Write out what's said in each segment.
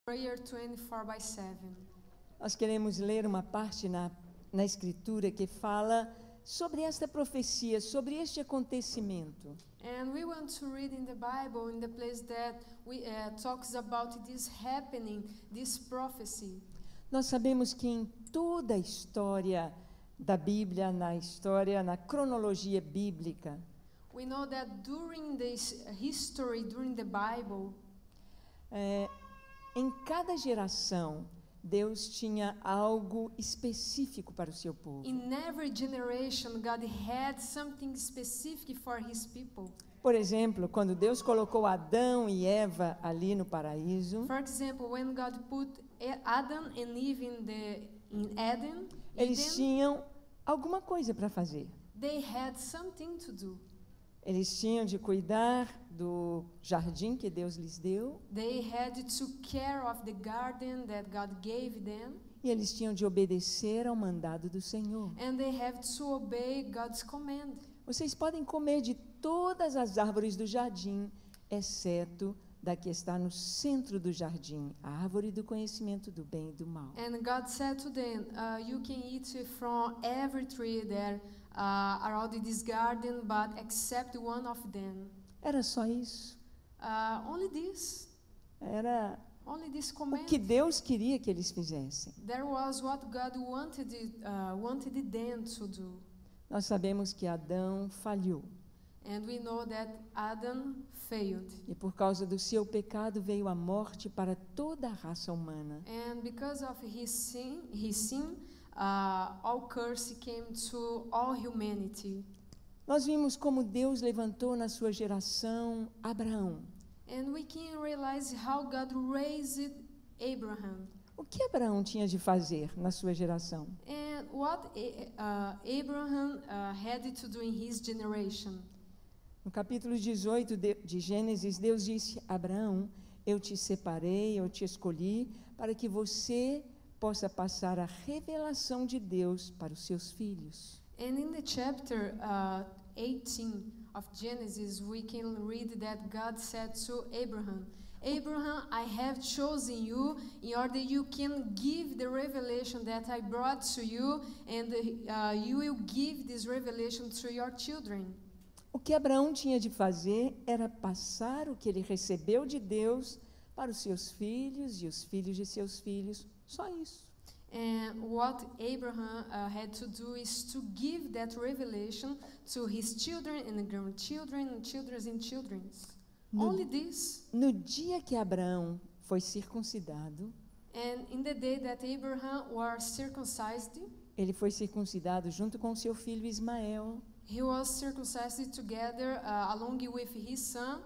Prayer 24/7. Nós queremos ler uma parte na Escritura que fala sobre esta profecia, sobre este acontecimento. And we want to read in the Bible, in the place that we talks about this happening, this prophecy. Nós sabemos que em toda a história da Bíblia, na cronologia bíblica, We know that during this history, during the Bible, em cada geração, Deus tinha algo específico para o seu povo. in every generation, God had something specific for His people. Por exemplo, quando Deus colocou Adão e Eva ali no paraíso, For example, when God put Adam and Eve in Eden, eles tinham alguma coisa para fazer. they had something to do. Eles tinham de cuidar do jardim que Deus lhes deu, They had to care of the garden that God gave them, e eles tinham de obedecer ao mandado do Senhor. and they have to obey God's command. Vocês podem comer de todas as árvores do jardim, exceto da que está no centro do jardim, a árvore do conhecimento do bem e do mal. And God said to them, you can eat from every tree that around this garden, but except one of them. Era só isso. Only this. Era Only this o command. que Deus queria que eles fizessem. There was what God wanted them to do. Nós sabemos que Adão falhou, And we know that Adam failed. e por causa do seu pecado veio a morte para toda a raça humana. And because of his sin, all curse came to all humanity. Nós vimos como Deus levantou na sua geração Abraão. And we can realize how God raised Abraham. O que Abraão tinha de fazer na sua geração? And what Abraham had to do in his generation. No capítulo 18 de Gênesis, Deus disse: Abraão, eu te separei, eu te escolhi para que você possa passar a revelação de Deus para os seus filhos. And in the chapter 18 of Genesis, we can read that God said to Abraham, Abraham, I have chosen you in order you can give the revelation that I brought to you, and you will give this revelation to your children. O que Abraão tinha de fazer era passar o que ele recebeu de Deus para os seus filhos e os filhos de seus filhos. Só isso. And what Abraham had to do is to give that revelation to his children and grandchildren and children's and children's. Only this. No dia que Abraão foi circuncidado, And in the day that Abraham was circumcised, ele foi circuncidado junto com seu filho Ismael. he was circumcised together along with his son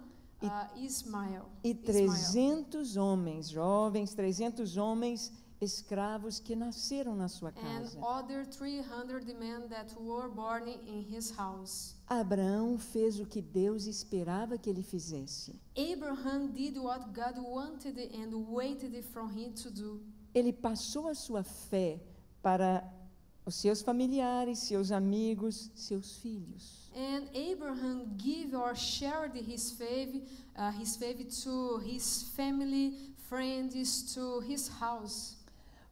Ismael. E 300 homens, jovens, 300 homens escravos que nasceram na sua And casa. other 300 men that were born in his house. Abraão fez o que Deus esperava que ele fizesse. Abraham did what God wanted and waited from him to do. Ele passou a sua fé para os seus familiares, seus amigos, seus filhos. And Abraham gave or shared his faith to his family, friends, to his house.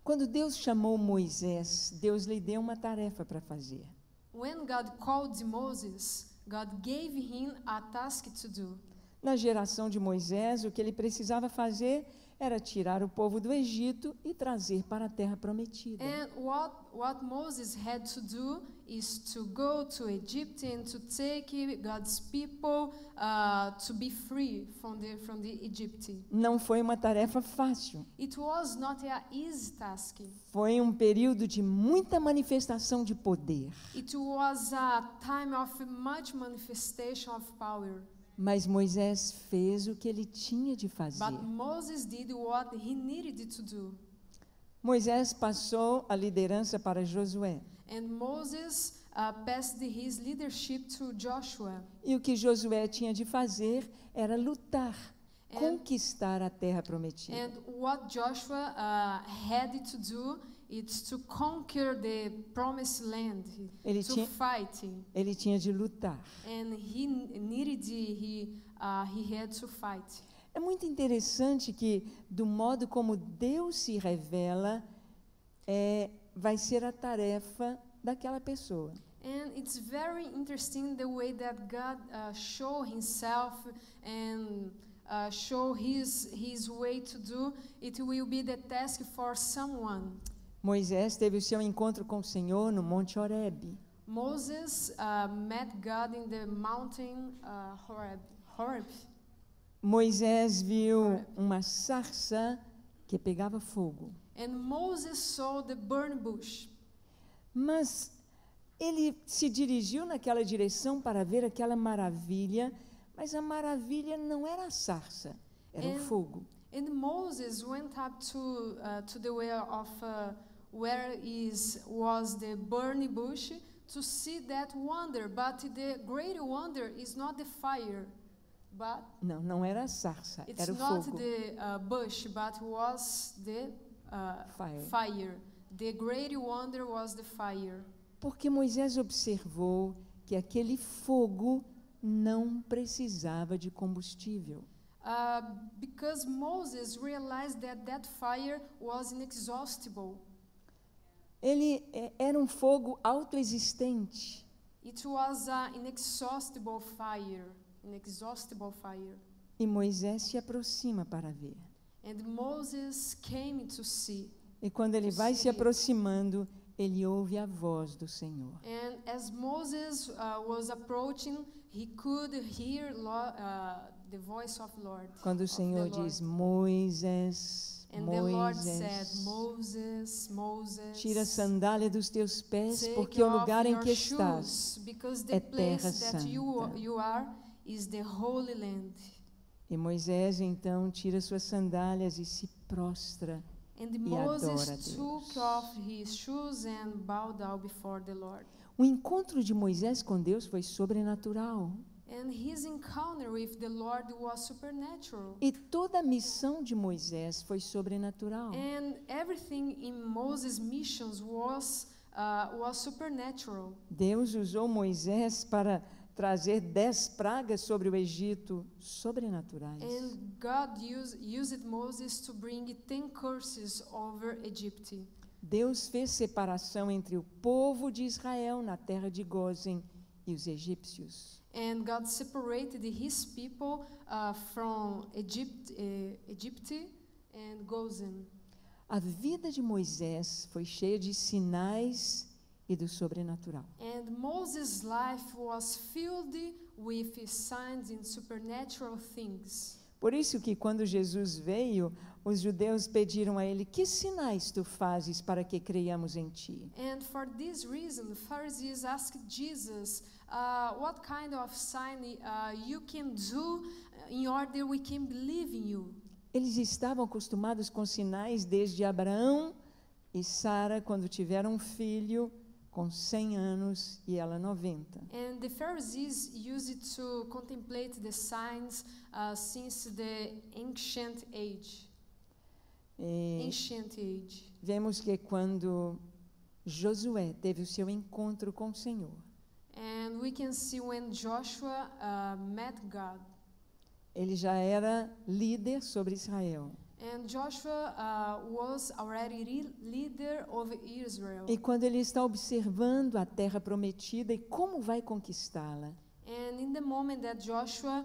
Quando Deus chamou Moisés, Deus lhe deu uma tarefa para fazer. When God called Moses, God gave him a task to do. Na geração de Moisés, o que ele precisava fazer era tirar o povo do Egito e trazer para a terra prometida. And what Moses had to do is to go to Egypt and to take God's people to be free from the Egypt. Não foi uma tarefa fácil. It was not an easy task. Foi um período de muita manifestação de poder. It was a time of much manifestation of power. Mas Moisés fez o que ele tinha de fazer. But Moses did what he needed to do. Moisés passou a liderança para Josué. And Moses passed his leadership to Joshua. E o que Josué tinha de fazer era lutar, conquistar a terra prometida. And what Joshua had to do is to conquer the promised land, to fight. Ele tinha de lutar. And he had to fight. É muito interessante que, do modo como Deus se revela, vai ser a tarefa daquela pessoa. And it's very interesting the way that God show Himself and show His way to do. It will be the task for someone. Moisés teve o seu encontro com o Senhor no Monte Horebe. Moses met God in the mountain Horeb. Moisés viu uma sarça que pegava fogo. And Moses saw the burning bush. Mas ele se dirigiu naquela direção para ver aquela maravilha, mas a maravilha não era a sarça, era o fogo. And Moses went up to the way of where was the burning bush to see that wonder, but the great wonder is not the fire, but não era a sarça, it's era o not fogo. the bush, but was the fire. The great wonder was the fire. Porque Moisés observou que aquele fogo não precisava de combustível. Because Moses realized that fire was inexhaustible. Ele era um fogo autoexistente. It was an inexhaustible fire. E Moisés se aproxima para ver. And Moses came to see. E quando ele vai se aproximando, ele ouve a voz do Senhor. And as Moses was approaching, he could hear the voice of Lord. Quando o Senhor diz, Moisés, And the Lord said, Moses, Moses, tira a sandália dos teus pés, porque o lugar em que estás é terra santa. You are is the Holy Land. E Moisés então tira suas sandálias e se prostra And e Moses adora a Deus. took off his shoes and bowed down before the Lord. O encontro de Moisés com Deus foi sobrenatural. And his encounter with the Lord was supernatural. E toda a missão de Moisés foi sobrenatural. And everything in Moses' missions was supernatural. Deus usou Moisés para trazer 10 pragas sobre o Egito, sobrenaturais. And God used Moses to bring 10 curses over Egypt. Deus fez separação entre o povo de Israel na terra de Gósen e os egípcios. And God separated his people from Egypt and Gozen. A vida de Moisés foi cheia de sinais e do sobrenatural. And Moses' life was filled with signs and supernatural things. Por isso que quando Jesus veio, os judeus pediram a ele: "Que sinais tu fazes para que creiamos em ti?" And for this reason, Pharisees asked Jesus, what kind of sign you can do in order we can believe in you? Eles estavam acostumados com sinais desde Abraão e Sara, quando tiveram um filho com 100 anos e ela 90. And the Pharisees used to contemplate the signs since the ancient age. Vemos que quando Josué teve o seu encontro com o Senhor, and we can see when Joshua met God. Ele já era líder sobre Israel. And Joshua was already leader of Israel. E quando ele está observando a terra prometida e como vai conquistá-la, And in the moment that Joshua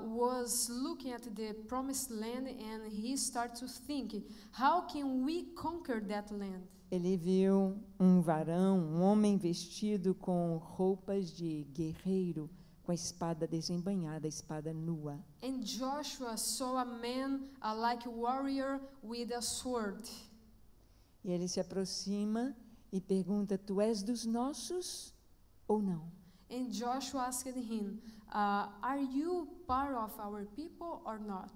was looking at the promised land and he started to think, how can we conquer that land? ele viu um varão, um homem vestido com roupas de guerreiro, com a espada desembainhada, a espada nua. And Joshua saw a man like a warrior with a sword. E ele se aproxima e pergunta: "Tu és dos nossos ou não?" And Joshua asked him, are you part of our people or not?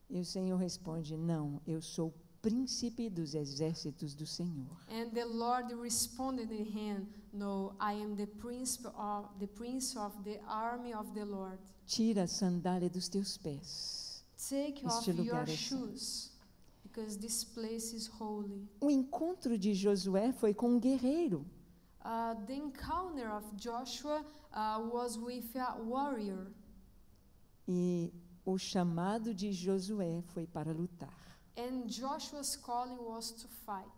E o Senhor responde: "Não, eu sou príncipe dos exércitos do Senhor." And the Lord responded to him, no, I am the prince of the army of the Lord. Tira a sandália dos teus pés. Take off Este lugar your é santo. shoes, because this place is holy. O encontro de Josué foi com um guerreiro. The encounter of Joshua was with a warrior. E o chamado de Josué foi para lutar. And Joshua's calling was to fight.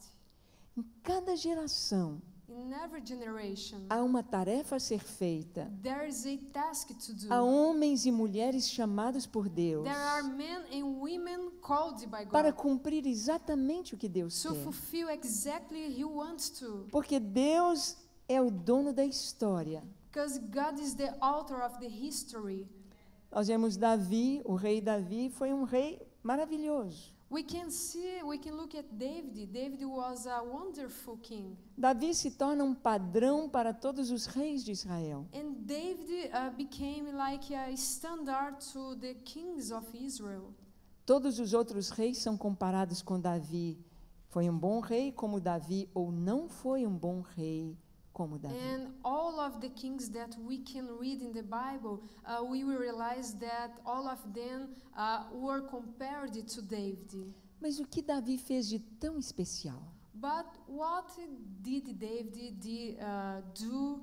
Em cada geração, In every generation, há uma tarefa a ser feita. there is a task to do. Há homens e mulheres chamados por Deus There are men and women called by para God cumprir exatamente o que Deus to quer. fulfill exactly He wants to. Porque Deus é o dono da história. Because God is the author of the history. Nós vemos Davi, o rei Davi foi um rei maravilhoso. We can look at David. David was a wonderful king. Davi se torna um padrão para todos os reis de Israel. And David became like a standard to the kings of Israel. Todos os outros reis são comparados com Davi. Foi um bom rei como Davi ou não foi um bom rei como Davi. And all of the kings that we can read in the Bible, we will realize that all of them were compared to David. Mas o que Davi fez de tão especial? But what did David do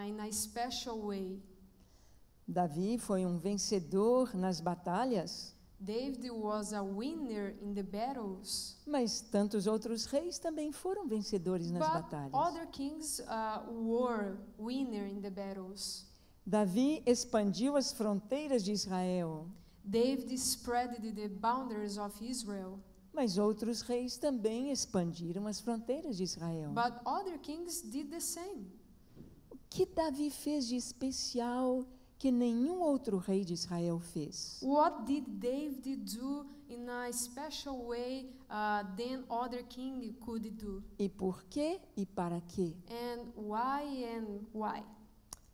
in a special way? Davi foi um vencedor nas batalhas, David was a winner in the battles. mas tantos outros reis também foram vencedores nas But batalhas. other kings were winner in the battles. Davi expandiu as fronteiras de Israel, David spread the boundaries of Israel. mas outros reis também expandiram as fronteiras de Israel. But other kings did the same. O que Davi fez de especial que nenhum outro rei de Israel fez? What did David do in a special way than other king could do? E por quê e para quê? And why?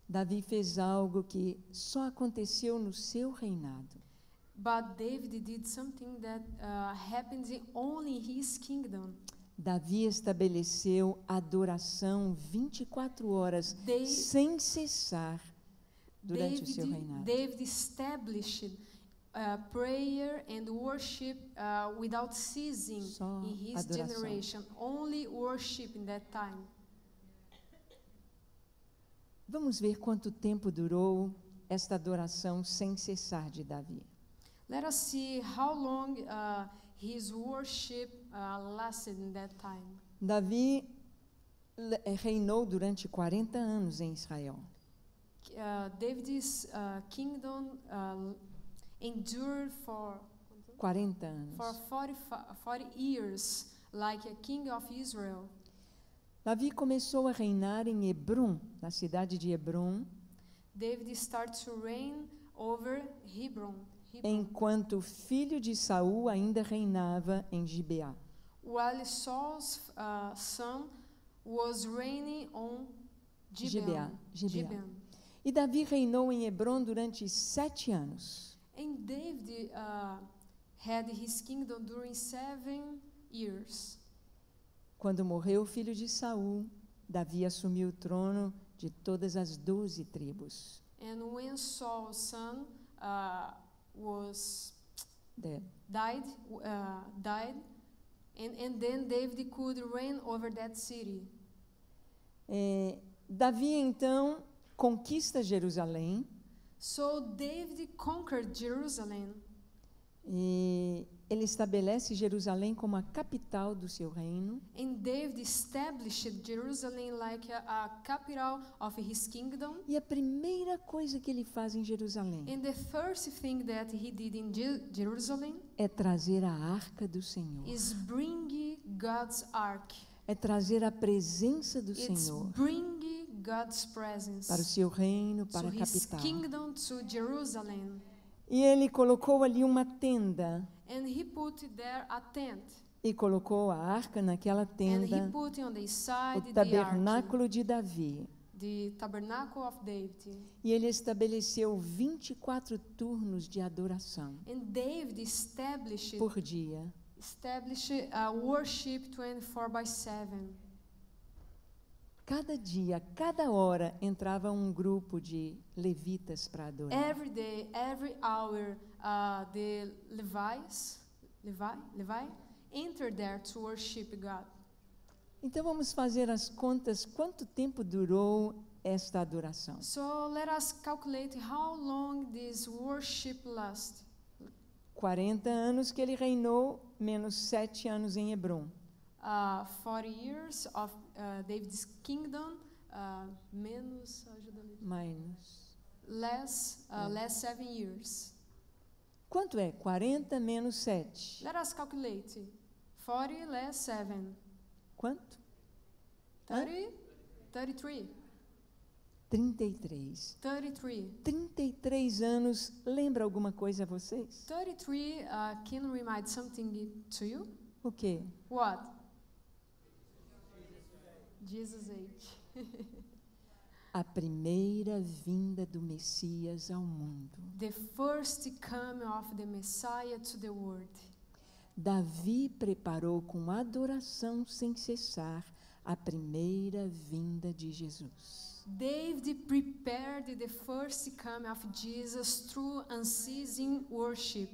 Davi fez algo que só aconteceu no seu reinado. But David did something that happened only in his kingdom. Davi estabeleceu adoração 24 horas sem cessar durante o seu reinado. David established prayer and worship without ceasing Só in his adoração. generation. Only worship in that time. Vamos ver quanto tempo durou esta adoração sem cessar de Davi. Let us see how long his worship lasted in that time. Davi reinou durante 40 anos em Israel. David's kingdom endured for 40 anos. 40 years, like a king of Israel. Davi começou a reinar em Hebrom, na cidade de Hebrom, David started to reign over Hebron. enquanto o filho de Saul ainda reinava em Gibeá. While Saul's son was reigning on Gibeon. Gibeá. E Davi reinou em Hebrom durante 7 anos. And David had his kingdom during 7 years. Quando morreu o filho de Saul, Davi assumiu o trono de todas as 12 tribos. And when Saul's son was Dead. died, and then David could reign over that city. Davi então conquista Jerusalém So David conquered Jerusalem. e ele estabelece Jerusalém como a capital do seu reino. And David established Jerusalem like a capital of his kingdom. E a primeira coisa que ele faz em Jerusalém And the first thing that he did in Jerusalem é trazer a arca do Senhor. is bring God's ark. É trazer a presença do It's Senhor bring God's presence para o seu reino, para to a his capital. kingdom, to Jerusalem. E ele colocou ali uma tenda And he put there a tent. e colocou a arca naquela And he tenda, put on the side o the ark, tabernáculo de Davi. the tabernacle of David. E ele estabeleceu 24 turnos de adoração And David established por dia. Worship 24/7. Cada dia, cada hora, entrava um grupo de levitas para adorar. Every day, every hour, the Levi entered there to worship God. Então vamos fazer as contas quanto tempo durou esta adoração. So let us calculate how long this worship lasts. 40 anos que ele reinou, menos 7 anos em Hebrom. 40 years of David's kingdom, menos, ajuda-me. Menos. Less 7 years. Quanto é? 40 menos 7. Let us calculate. 40 less 7. Quanto? 30? 33. 33. 33. 33 anos, lembra alguma coisa a vocês? 33 can remind something to you? O quê? What? Jesus' age. A primeira vinda do Messias ao mundo. The first coming of the Messiah to the world. Davi preparou com adoração sem cessar a primeira vinda de Jesus. David prepared the first coming of Jesus through unceasing worship.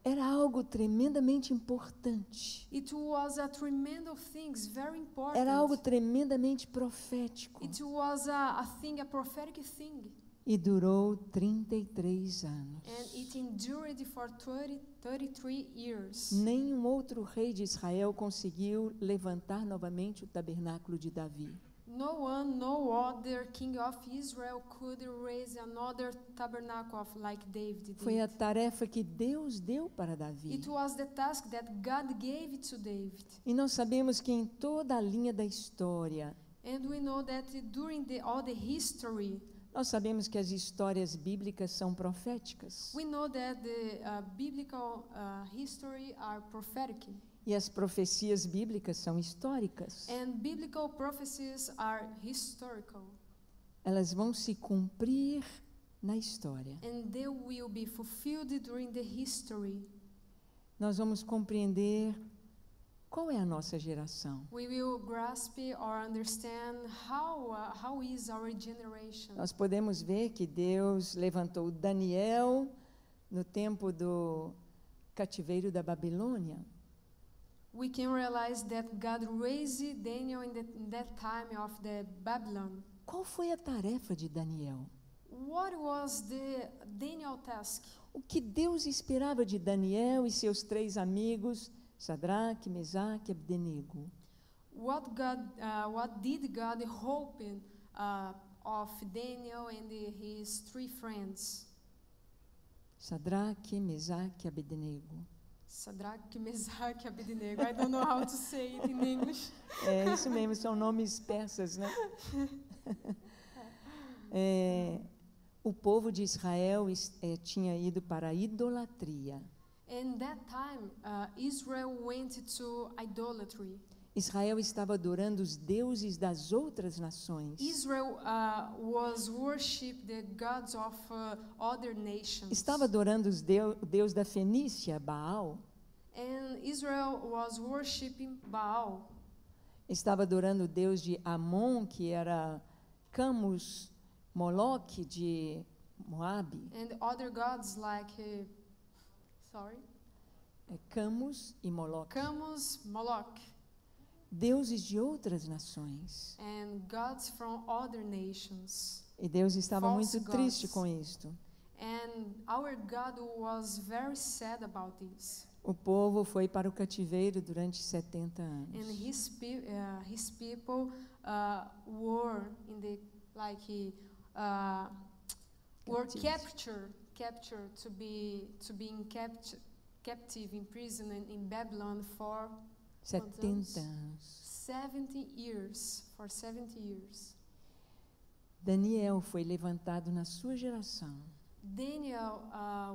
Era algo tremendamente importante. It was a tremendous thing, very important. Era algo tremendamente profético. It was a prophetic thing. E durou 33 anos. And it endured for 33 years. Nenhum outro rei de Israel conseguiu levantar novamente o tabernáculo de Davi. No other king of Israel could raise another tabernacle like David did. Foi a tarefa que Deus deu para Davi. It was the task that God gave to David. E nós sabemos que em toda a linha da história, And we know that during all the history, nós sabemos que as histórias bíblicas são proféticas. we know that the biblical history are prophetic. E as profecias bíblicas são históricas. And biblical prophecies are historical. Elas vão se cumprir na história. And they will be fulfilled during the history. Nós vamos compreender qual é a nossa geração. We will grasp or understand how is our generation. Nós podemos ver que Deus levantou Daniel no tempo do cativeiro da Babilônia. We can realize that God raised Daniel in that time of the Babylon. Qual foi a tarefa de Daniel? What was the Daniel task? O que Deus esperava de Daniel e seus 3 amigos, Sadraque, Mesaque e Abdenego? What did God hope of Daniel and his 3 friends? Sadraque, Mesaque e Abdenego. Sadraque, Mesaque e Abdenego. I don't know how to say it in English. É isso mesmo, são nomes persas, né? O povo de Israel tinha ido para a idolatria. In that time, Israel went to idolatry. Israel estava adorando os deuses das outras nações. Israel was worship the gods of other nations. Estava adorando o Deus da Fenícia, Baal. And Israel was worshiping Baal. Estava adorando o Deus de Amon, que era Camus, Moloque de Moabe. And other gods like Camus e Moloque. Camus, Moloch. Deuses de outras nações. And gods from other nations. E Deus estava False muito triste gods. com isto. And our God was very sad about this. O povo foi para o cativeiro durante 70 anos. And his people were in the were captured to be in captive in prison in Babylon for 70 anos. 70 years. For 70 years. Daniel foi levantado na sua geração Daniel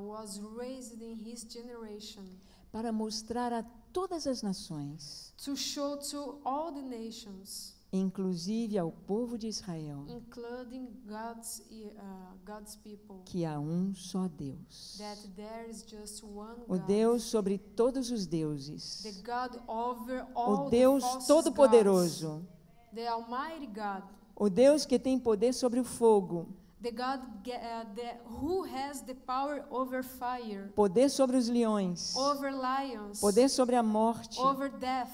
was raised in his generation para mostrar a todas as nações, to show to all the nations, inclusive ao povo de Israel, including God's people, que há um só Deus. that there is just one O God, Deus sobre todos os deuses. the God over all O Deus the false Todo-Poderoso. gods, the Almighty God, O Deus que tem poder sobre o fogo, the God who has the power over fire, poder sobre os leões, over lions, poder sobre a morte, over death,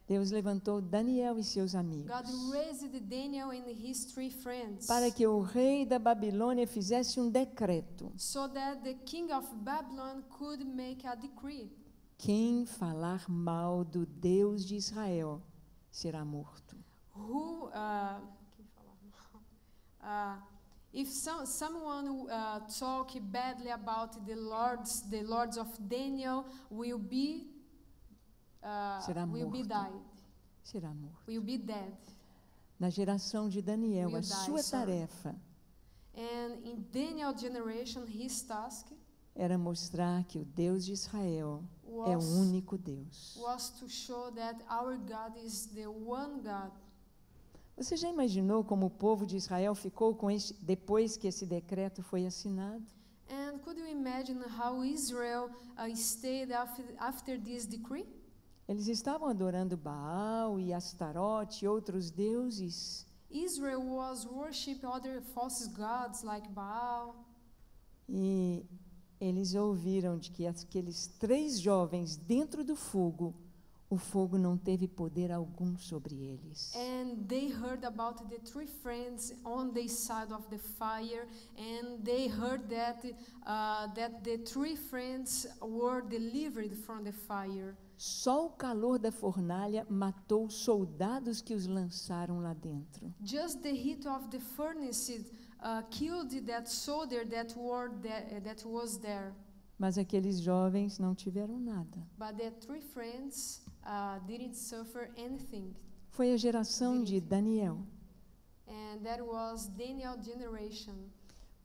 Deus levantou Daniel e seus God amigos raised Daniel and his 3 friends para que o rei da Babilônia fizesse um decreto. so that the king of Babylon could make a decree. Quem falar mal do Deus de Israel será morto. If someone talk badly about the lords of Daniel will be Será morto. died, Será morto. will be dead. Na geração de Daniel, Will a die, sua sorry. tarefa And in Daniel's generation, his task era mostrar que o Deus de Israel é o was, único Deus. was to show that our God is the one God. Você já imaginou como o povo de Israel ficou depois que esse decreto foi assinado? And could you imagine how Israel stayed after this decree? Eles estavam adorando Baal e Astarote e outros deuses. Israel was worshiping other false gods like Baal. E eles ouviram de que aqueles 3 jovens dentro do fogo, o fogo não teve poder algum sobre eles. And they heard about the 3 friends on the side of the fire, and they heard that the 3 friends were delivered from the fire. Só o calor da fornalha matou os soldados que os lançaram lá dentro. Just the heat of the furnace killed that soldier that was there. Mas aqueles jovens não tiveram nada. But the 3 friends didn't suffer anything. Foi a geração de Daniel. And that was Daniel's generation.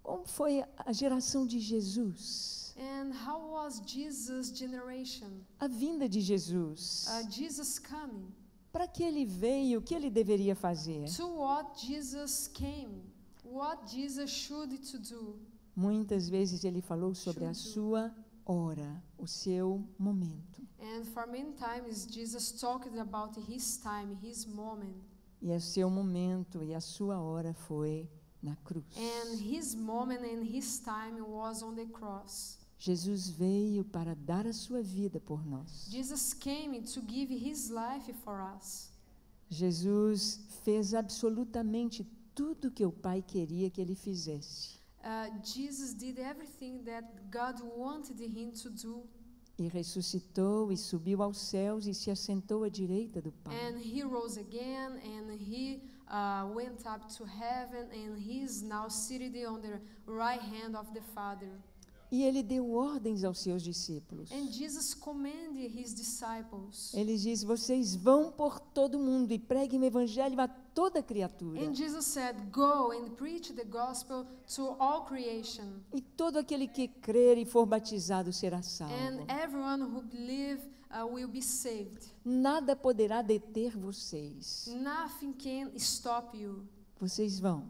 Como foi a geração de Jesus? And how was Jesus' generation? A vinda de Jesus. Jesus coming. Para que ele veio, o que ele deveria fazer? To what Jesus came. What Jesus should to do. Muitas vezes ele falou sobre a sua hora, o seu momento. And for many times Jesus talked about his time, his moment. E o seu momento e a sua hora foi na cruz. And his moment and his time was on the cross. Jesus veio para dar a sua vida por nós. Jesus came to give his life for us. Jesus fez absolutamente tudo que o Pai queria que ele fizesse. Jesus did everything that God wanted him to do. E ressuscitou e subiu aos céus e se assentou à direita do Pai. And he rose again, and he went up to heaven, and he is now seated on the right hand of the Father. E ele deu ordens aos seus discípulos. And Jesus commanded his disciples. Ele diz: vocês vão por todo mundo e preguem o evangelho a toda criatura. And Jesus said, "Go and preach the gospel to all creation. E todo aquele que crer e for batizado será salvo. And everyone who believe will be saved. Nada poderá deter vocês. Nothing can stop you. Vocês vão.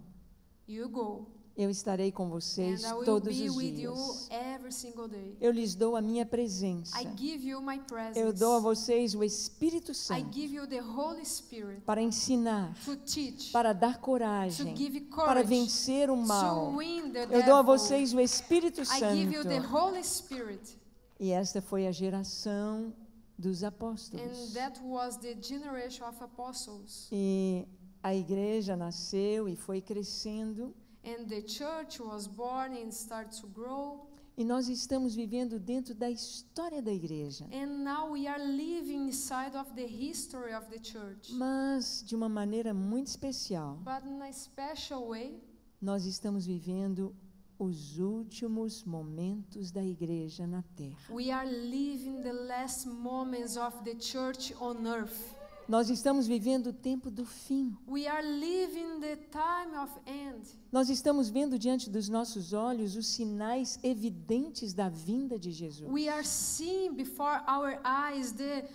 You go. Eu estarei com vocês And I will todos be os with you dias. every single day. Eu lhes dou a minha presença. I give you my presence. Eu dou a vocês o Espírito I Santo give you the Holy Spirit para ensinar, to teach, para dar to coragem, give para courage, vencer o mal. to win the Eu dou a devil. vocês o Espírito I give you the Santo. Holy Spirit. E esta foi a geração dos And apóstolos. that was the generation of apostles. E a igreja nasceu e foi crescendo. And the church was born and started to grow. E nós estamos vivendo dentro da história da igreja. And now we are living inside of the history of the church. Mas, de uma maneira muito especial, But in a special way, nós estamos vivendo os últimos momentos da igreja na terra. we are living the last moments of the church on earth. Nós estamos vivendo o tempo do fim. We are living the time of end. Nós estamos vendo diante dos nossos olhos os sinais evidentes da vinda de Jesus. We are seeing before our eyes the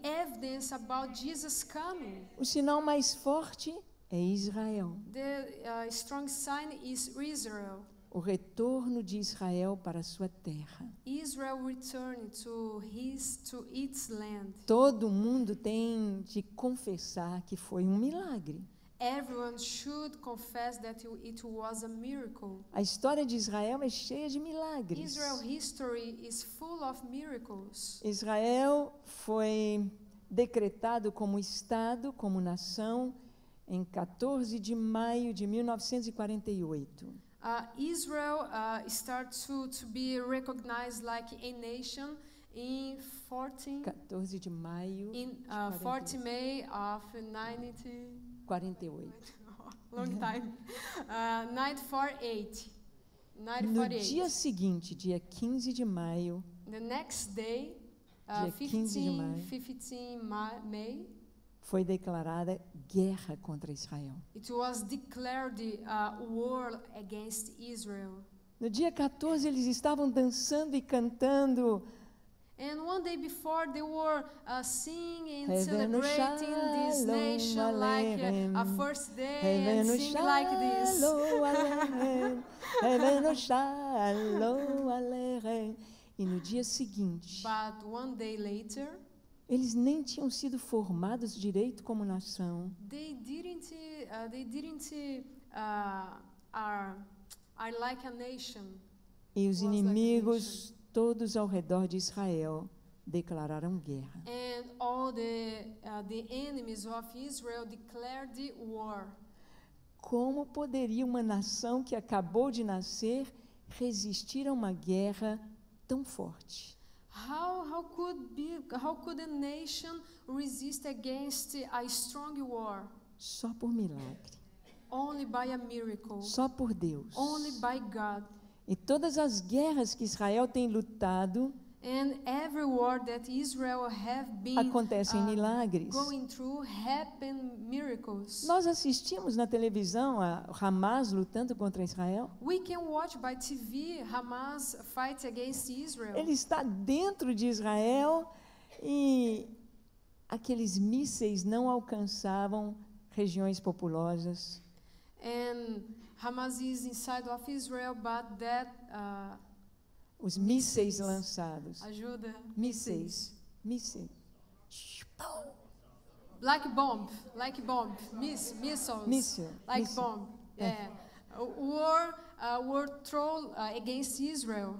evidence about Jesus coming. O sinal mais forte é Israel. The strong sign is Israel. O retorno de Israel para a sua terra. Israel returned to its land. Todo mundo tem de confessar que foi um milagre. Everyone should confess that it was a miracle. A história de Israel é cheia de milagres. Israel history is full of miracles. Israel foi decretado como Estado, como nação, em 14 de maio de 1948. Israel started to be recognized like a nation in 14 de maio de 40 May of 90. 48. Long time. 1948. No 1948. dia seguinte, dia 15 de maio, The next day, Dia 15 de maio. 15 May, foi declarada guerra contra Israel. it was declared war against Israel. No dia 14, eles estavam dançando e cantando. And one day before, they were singing and Revenu celebrating this shalom nation like aleichem. a first day and Revenu sing like this. shalom aleichem. Revenu shalom aleichem. E no dia seguinte, But one day later, eles nem tinham sido formados direito como nação. they didn't are like a nation. E os Was like a inimigos todos ao redor de Israel declararam guerra. And all the enemies of Israel declared war. Como poderia uma nação que acabou de nascer resistir a uma guerra tão forte? How could a nation resist against a strong war? Só por milagre, Only by a miracle. só por Deus. Only by God. E todas as guerras que Israel tem lutado And every war that Israel have been acontecem milagres. going through happen miracles. Nós assistimos na televisão a Hamas lutando contra Israel. We can watch by TV Hamas fight against Israel. Ele está dentro de Israel e aqueles mísseis não alcançavam regiões populosas. And Hamas is inside of Israel, but that Os mísseis lançados. ajuda. Mísseis. Like bomb, missiles. Míssil. Like míssil. bomb. Yeah. War thrown against Israel.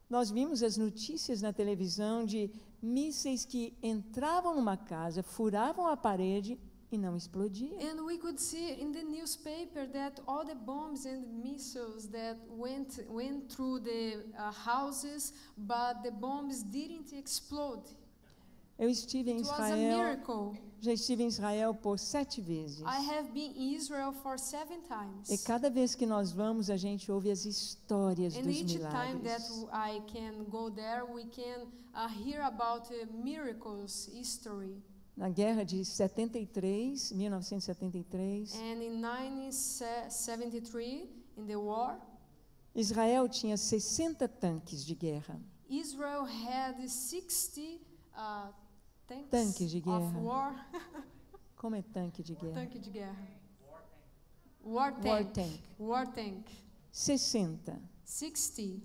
Nós vimos as notícias na televisão de mísseis que entravam numa casa, furavam a parede e não explodiam. And we could see in the newspaper that all the bombs and missiles that went through the houses, but the bombs didn't explode. Eu estive em It was a Israel, miracle. já estive em Israel por 7 vezes. I have been in Israel for 7 times. E cada vez que nós vamos, a gente ouve as histórias And dos each time that milagres. I can go there, we can hear about miracles history. Na guerra de 73, 1973, And in 1973, in the war, Israel tinha 60 tanques de guerra. Israel had 60 Tanques de of guerra. war. Como é tanque de guerra? Tanque de guerra. War War tank. tank. War tank. 60. 60.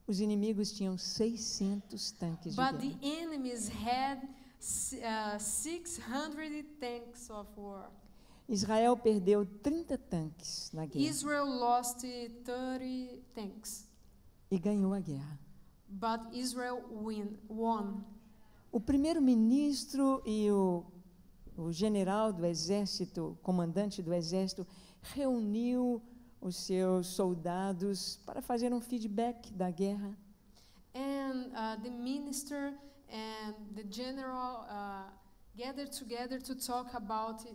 Os inimigos tinham 600 tanques de But the guerra. enemies had 600 tanks of war. Israel perdeu 30 tanques na guerra Israel lost 30 tanks. e ganhou a guerra. But Israel won. O primeiro-ministro e o general do exército, comandante do exército, reuniu os seus soldados para fazer um feedback da guerra. And the minister and the general get together to talk about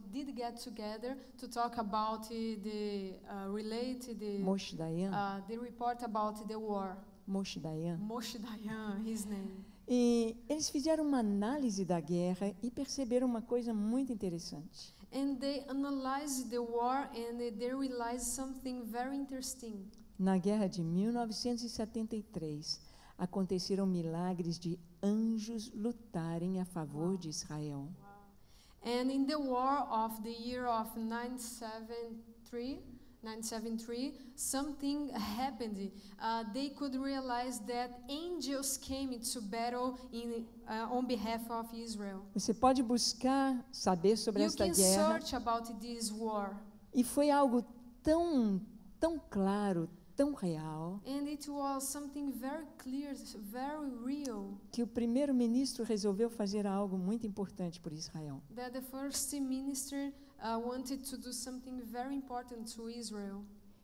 Moshe Dayan, the report about the war. Moshe Dayan. Moshe Dayan, his name. E eles fizeram uma análise da guerra e perceberam uma coisa muito interessante. And they analyzed the war and they realized something very interesting. Na guerra de 1973, aconteceram milagres de anjos lutarem a favor de Israel. And in the war of the year of 1973, something happened. They could realize that angels came into battle on behalf of Israel. Você pode buscar saber sobre You esta can guerra search about this war. e foi algo tão claro, tão real And it was something very clear, very real, que o primeiro-ministro resolveu fazer algo muito importante por Israel. that the first minister wanted to do something very important to Israel.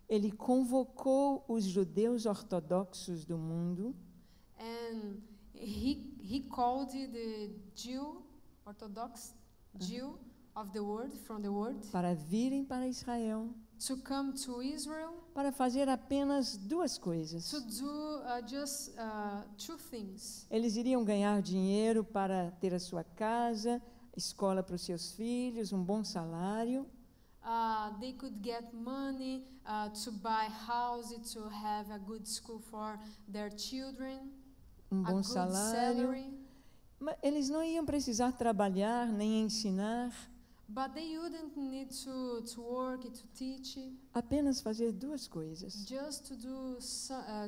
Ele convocou os judeus ortodoxos do mundo And he called the Orthodox Jew of the world, from the world, para virem para Israel, to come to Israel para fazer apenas duas coisas. to do just two things. Eles iriam ganhar dinheiro para ter a sua casa, escola para os seus filhos, um bom salário. They could get money to buy house, to have a good school for their children, Um a bom good salário. salary. Mas eles não iam precisar trabalhar nem ensinar, But they wouldn't need to work, to teach, apenas fazer duas coisas: just to do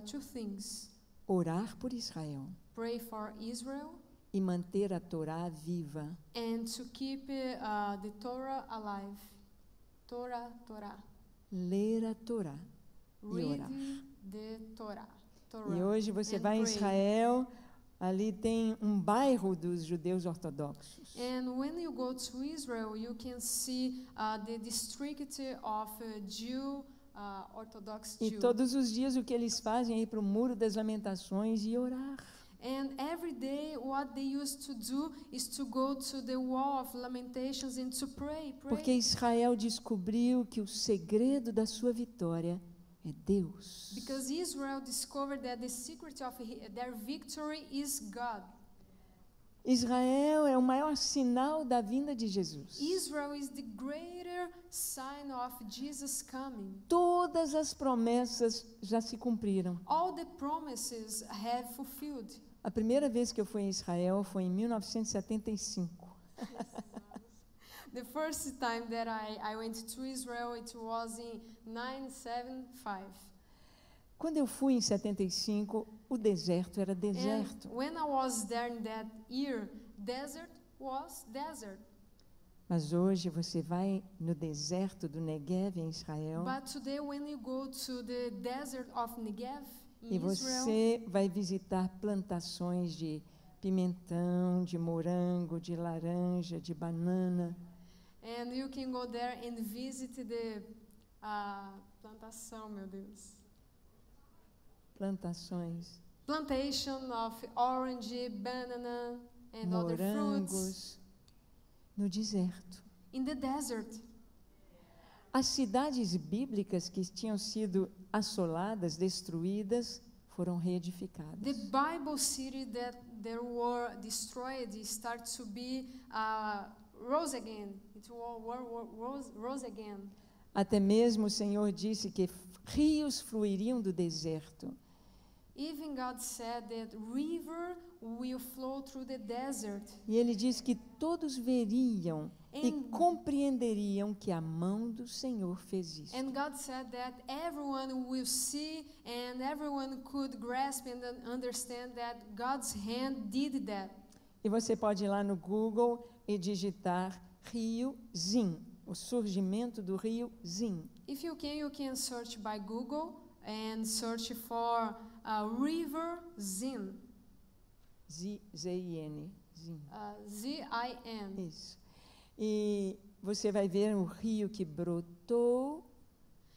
two things. orar por Israel Pray for Israel e manter a Torá viva. and to keep the Torah alive. Torah. Ler a Torá. Read orar. the Torah. E hoje você and vai em pray. Israel, ali tem um bairro dos judeus ortodoxos. And when you go to Israel, you can see the district of Jew, Orthodox E Jew. todos os dias o que eles fazem é ir para o Muro das Lamentações e orar. And every day, what they used to do is to go to the wall of lamentations and to pray. Porque Israel descobriu que o segredo da sua vitória é Deus. Because Israel discovered that the secret of their victory is God. Israel é o maior sinal da vinda de Jesus. Israel is the greater sign of Jesus coming. Todas as promessas já se cumpriram. All the promises have fulfilled. A primeira vez que eu fui em Israel foi em 1975. The first time that I went to Israel, it was in 1975. Quando eu fui em 75, o deserto era deserto. And when I was there in that year, desert was desert. Mas hoje você vai no deserto do Negev em Israel But today when you go to the desert of Negev e in Israel, você vai visitar plantações de pimentão, de morango, de laranja, de banana. and you can go there and visit the plantação, meu Deus. Plantações, Plantation of orange, banana, and other fruits morangos, no deserto. in the desert. As cidades bíblicas que tinham sido assoladas, destruídas, foram reedificadas. The Bible city that they were destroyed start to be rose again. It rose again. Até mesmo o Senhor disse que rios fluiriam do deserto. Even God said that river will flow through the desert. E ele diz que todos veriam e And- compreenderiam que a mão do Senhor fez isso. And God said that everyone will see and everyone could grasp and understand that God's hand did that. E você pode ir lá no Google e digitar Rio Zin, o surgimento do Rio Zin. If you can search by Google and search for River Zin. Z-I-N. Zin. Z-I-N. Isso. E você vai ver o rio que brotou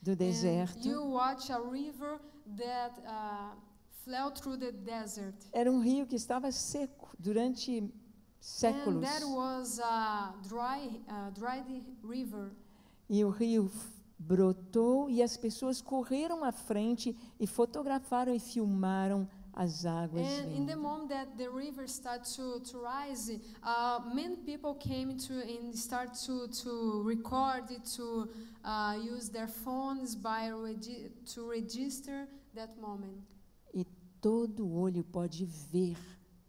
do deserto. And you watch a river that flowed through the desert. Era um rio que estava seco durante And séculos. that was a dry river. E o rio brotou e as pessoas correram à frente e fotografaram e filmaram as águas And in the vindo. moment that the river started to rise, many people came to and start to record it, to use their phones to register that moment. E todo olho pode ver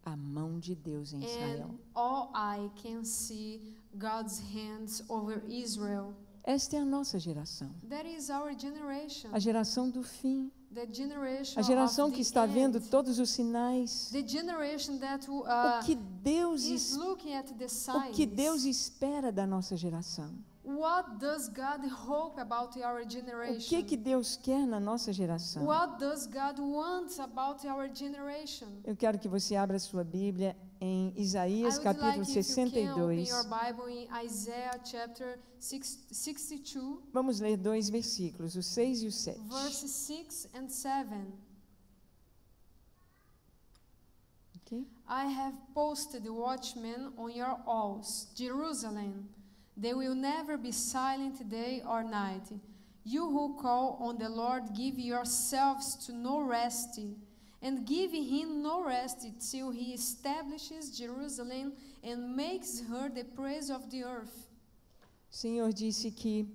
a mão de Deus em Israel. And all eye can see God's hands over Israel. Esta é a nossa geração, That is our generation, a geração do fim. The generation A geração of que the está vendo end. todos os sinais. The generation that O que Deus is looking at the O que Deus signs. espera da nossa geração? What does God hope about our O generation? que Deus quer na nossa geração? What does God want about our generation? Eu quero que você abra sua Bíblia em Isaías, I would capítulo like if you can open 62. your Bible in Isaiah chapter 62, Vamos ler 2 versículos, o 6 e o 7. verses 6 and 7. Ok? I have posted watchmen on your walls, Jerusalem. They will never be silent day or night. You who call on the Lord, give yourselves to no rest, and give him no rest till he establishes Jerusalem and makes her the praise of the earth. O Senhor disse que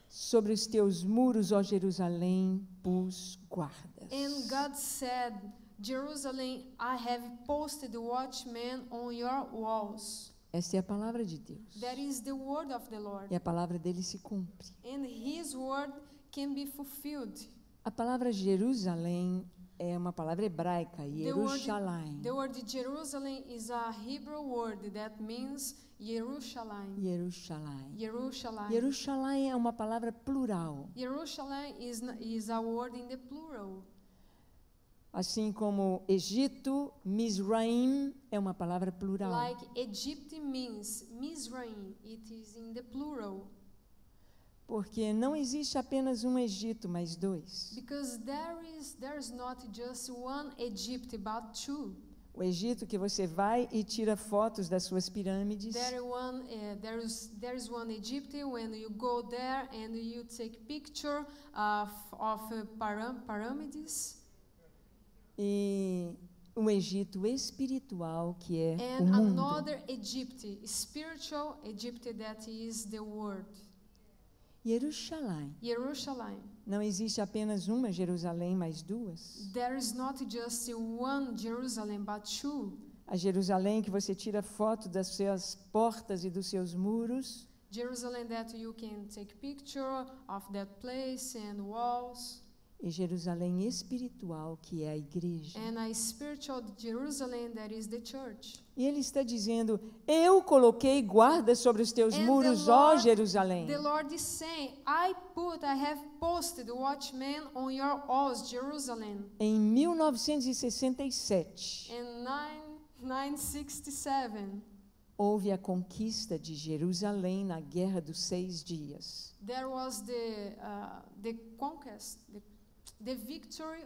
sobre os teus muros, ó Jerusalém, pus guardas. And God said, Jerusalem, I have posted watchmen on your walls. Esta é a palavra de Deus. That is the word of the Lord. E a palavra dele se cumpre. And his word can be fulfilled. A palavra Jerusalém é uma palavra hebraica, Yerushalayim. The word Jerusalem is a Hebrew word that means Yerushalayim. Yerushalayim. Yerushalayim. Yerushalayim é uma palavra plural. Yerushalayim is a word in the plural. Assim como Egito, Mizraim é uma palavra plural. Like Egypt means Mizraim, it is in the plural. Porque não existe apenas um Egito, mas dois. Because there's not just one Egypt, but two. O Egito que você vai e tira fotos das suas pirâmides. There's one Egypt when you go there and you take picture of pyramids. E um Egito espiritual que é o And mundo. another Egypt, spiritual Egypt, that is the world. Yerushalayim. Jerusalem. Não existe apenas uma Jerusalém, mas duas. There is not just one Jerusalem, but two. A Jerusalém que você tira foto das suas portas e dos seus muros. Jerusalem that you can take picture of that place and walls. E Jerusalém espiritual, que é a igreja. And a spiritual Jerusalem that is the church. E ele está dizendo, eu coloquei guardas sobre os teus And muros, the ó Lord- Jerusalém. The Lord is saying, I have posted watchmen on your walls, Jerusalem. Em 1967, In 967, houve a conquista de Jerusalém na Guerra dos 6 Dias. there was the conquest, the victory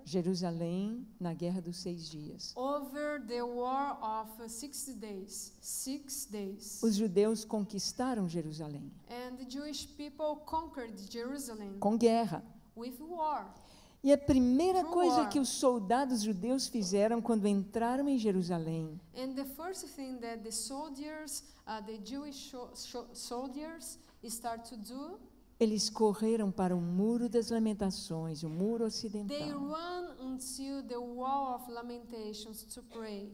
Jerusalém na Guerra dos 6 Dias. over the war of 6 days. 6 days. Os judeus conquistaram Jerusalém And the Jewish people conquered Jerusalem com guerra. with war. E a primeira Through coisa war. que os soldados judeus fizeram quando entraram em Jerusalém And the first thing that the soldiers, the Jewish soldiers, start to do, eles correram para o Muro das Lamentações, o Muro they Ocidental. run until the wall of lamentations to pray.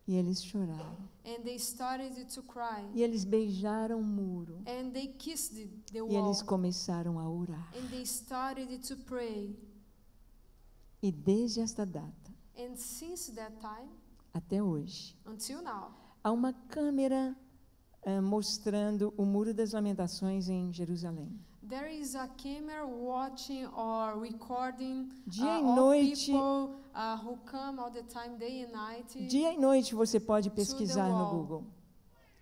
E eles choraram. And they started to cry. E eles beijaram o muro. And they kissed the E wall. eles começaram a orar. And they started to pray. E desde esta data, And since that time, até hoje, until now, há uma câmera mostrando o Muro das Lamentações em Jerusalém. there is a camera watching or recording Dia e all noite, people who come all the time, day and night. dia e noite você pode pesquisar no wall. Google.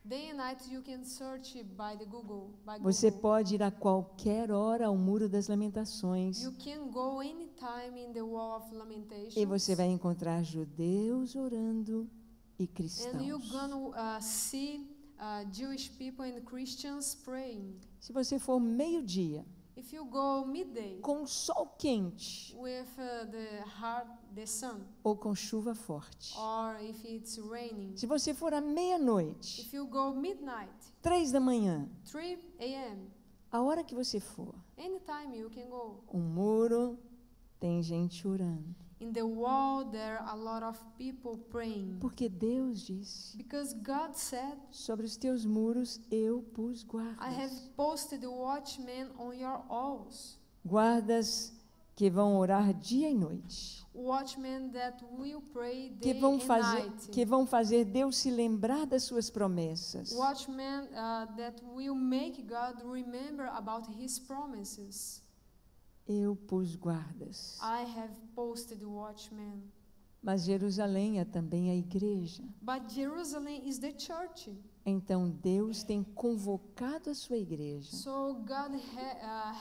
Day and night you can search by the Google. Você pode ir a qualquer hora ao Muro das Lamentações You can go anytime in the wall of lamentations. e você vai encontrar judeus orando e And you're cristãos. gonna see Jewish people and Christians praying. Se você for meio-dia, If you go midday com o sol quente with the sun, ou com chuva forte, or if it's raining, se você for à meia-noite, if you go midnight, 3 da manhã, 3 a.m., a hora que você for, anytime you can go. um muro tem gente orando. In the wall there are a lot of people praying. Porque Deus disse, Because God said, sobre os teus muros eu pus I have guardas. posted watchmen on your walls. Guardas que vão orar dia e noite, Watchmen that will pray que day vão and fazer, night. que vão fazer Deus se lembrar das suas promessas. Watchmen that will make God remember about His promises. Eu pus guardas. I have posted watchmen. Mas Jerusalém é também a igreja. But Jerusalem is the church. Então Deus tem convocado a sua igreja So God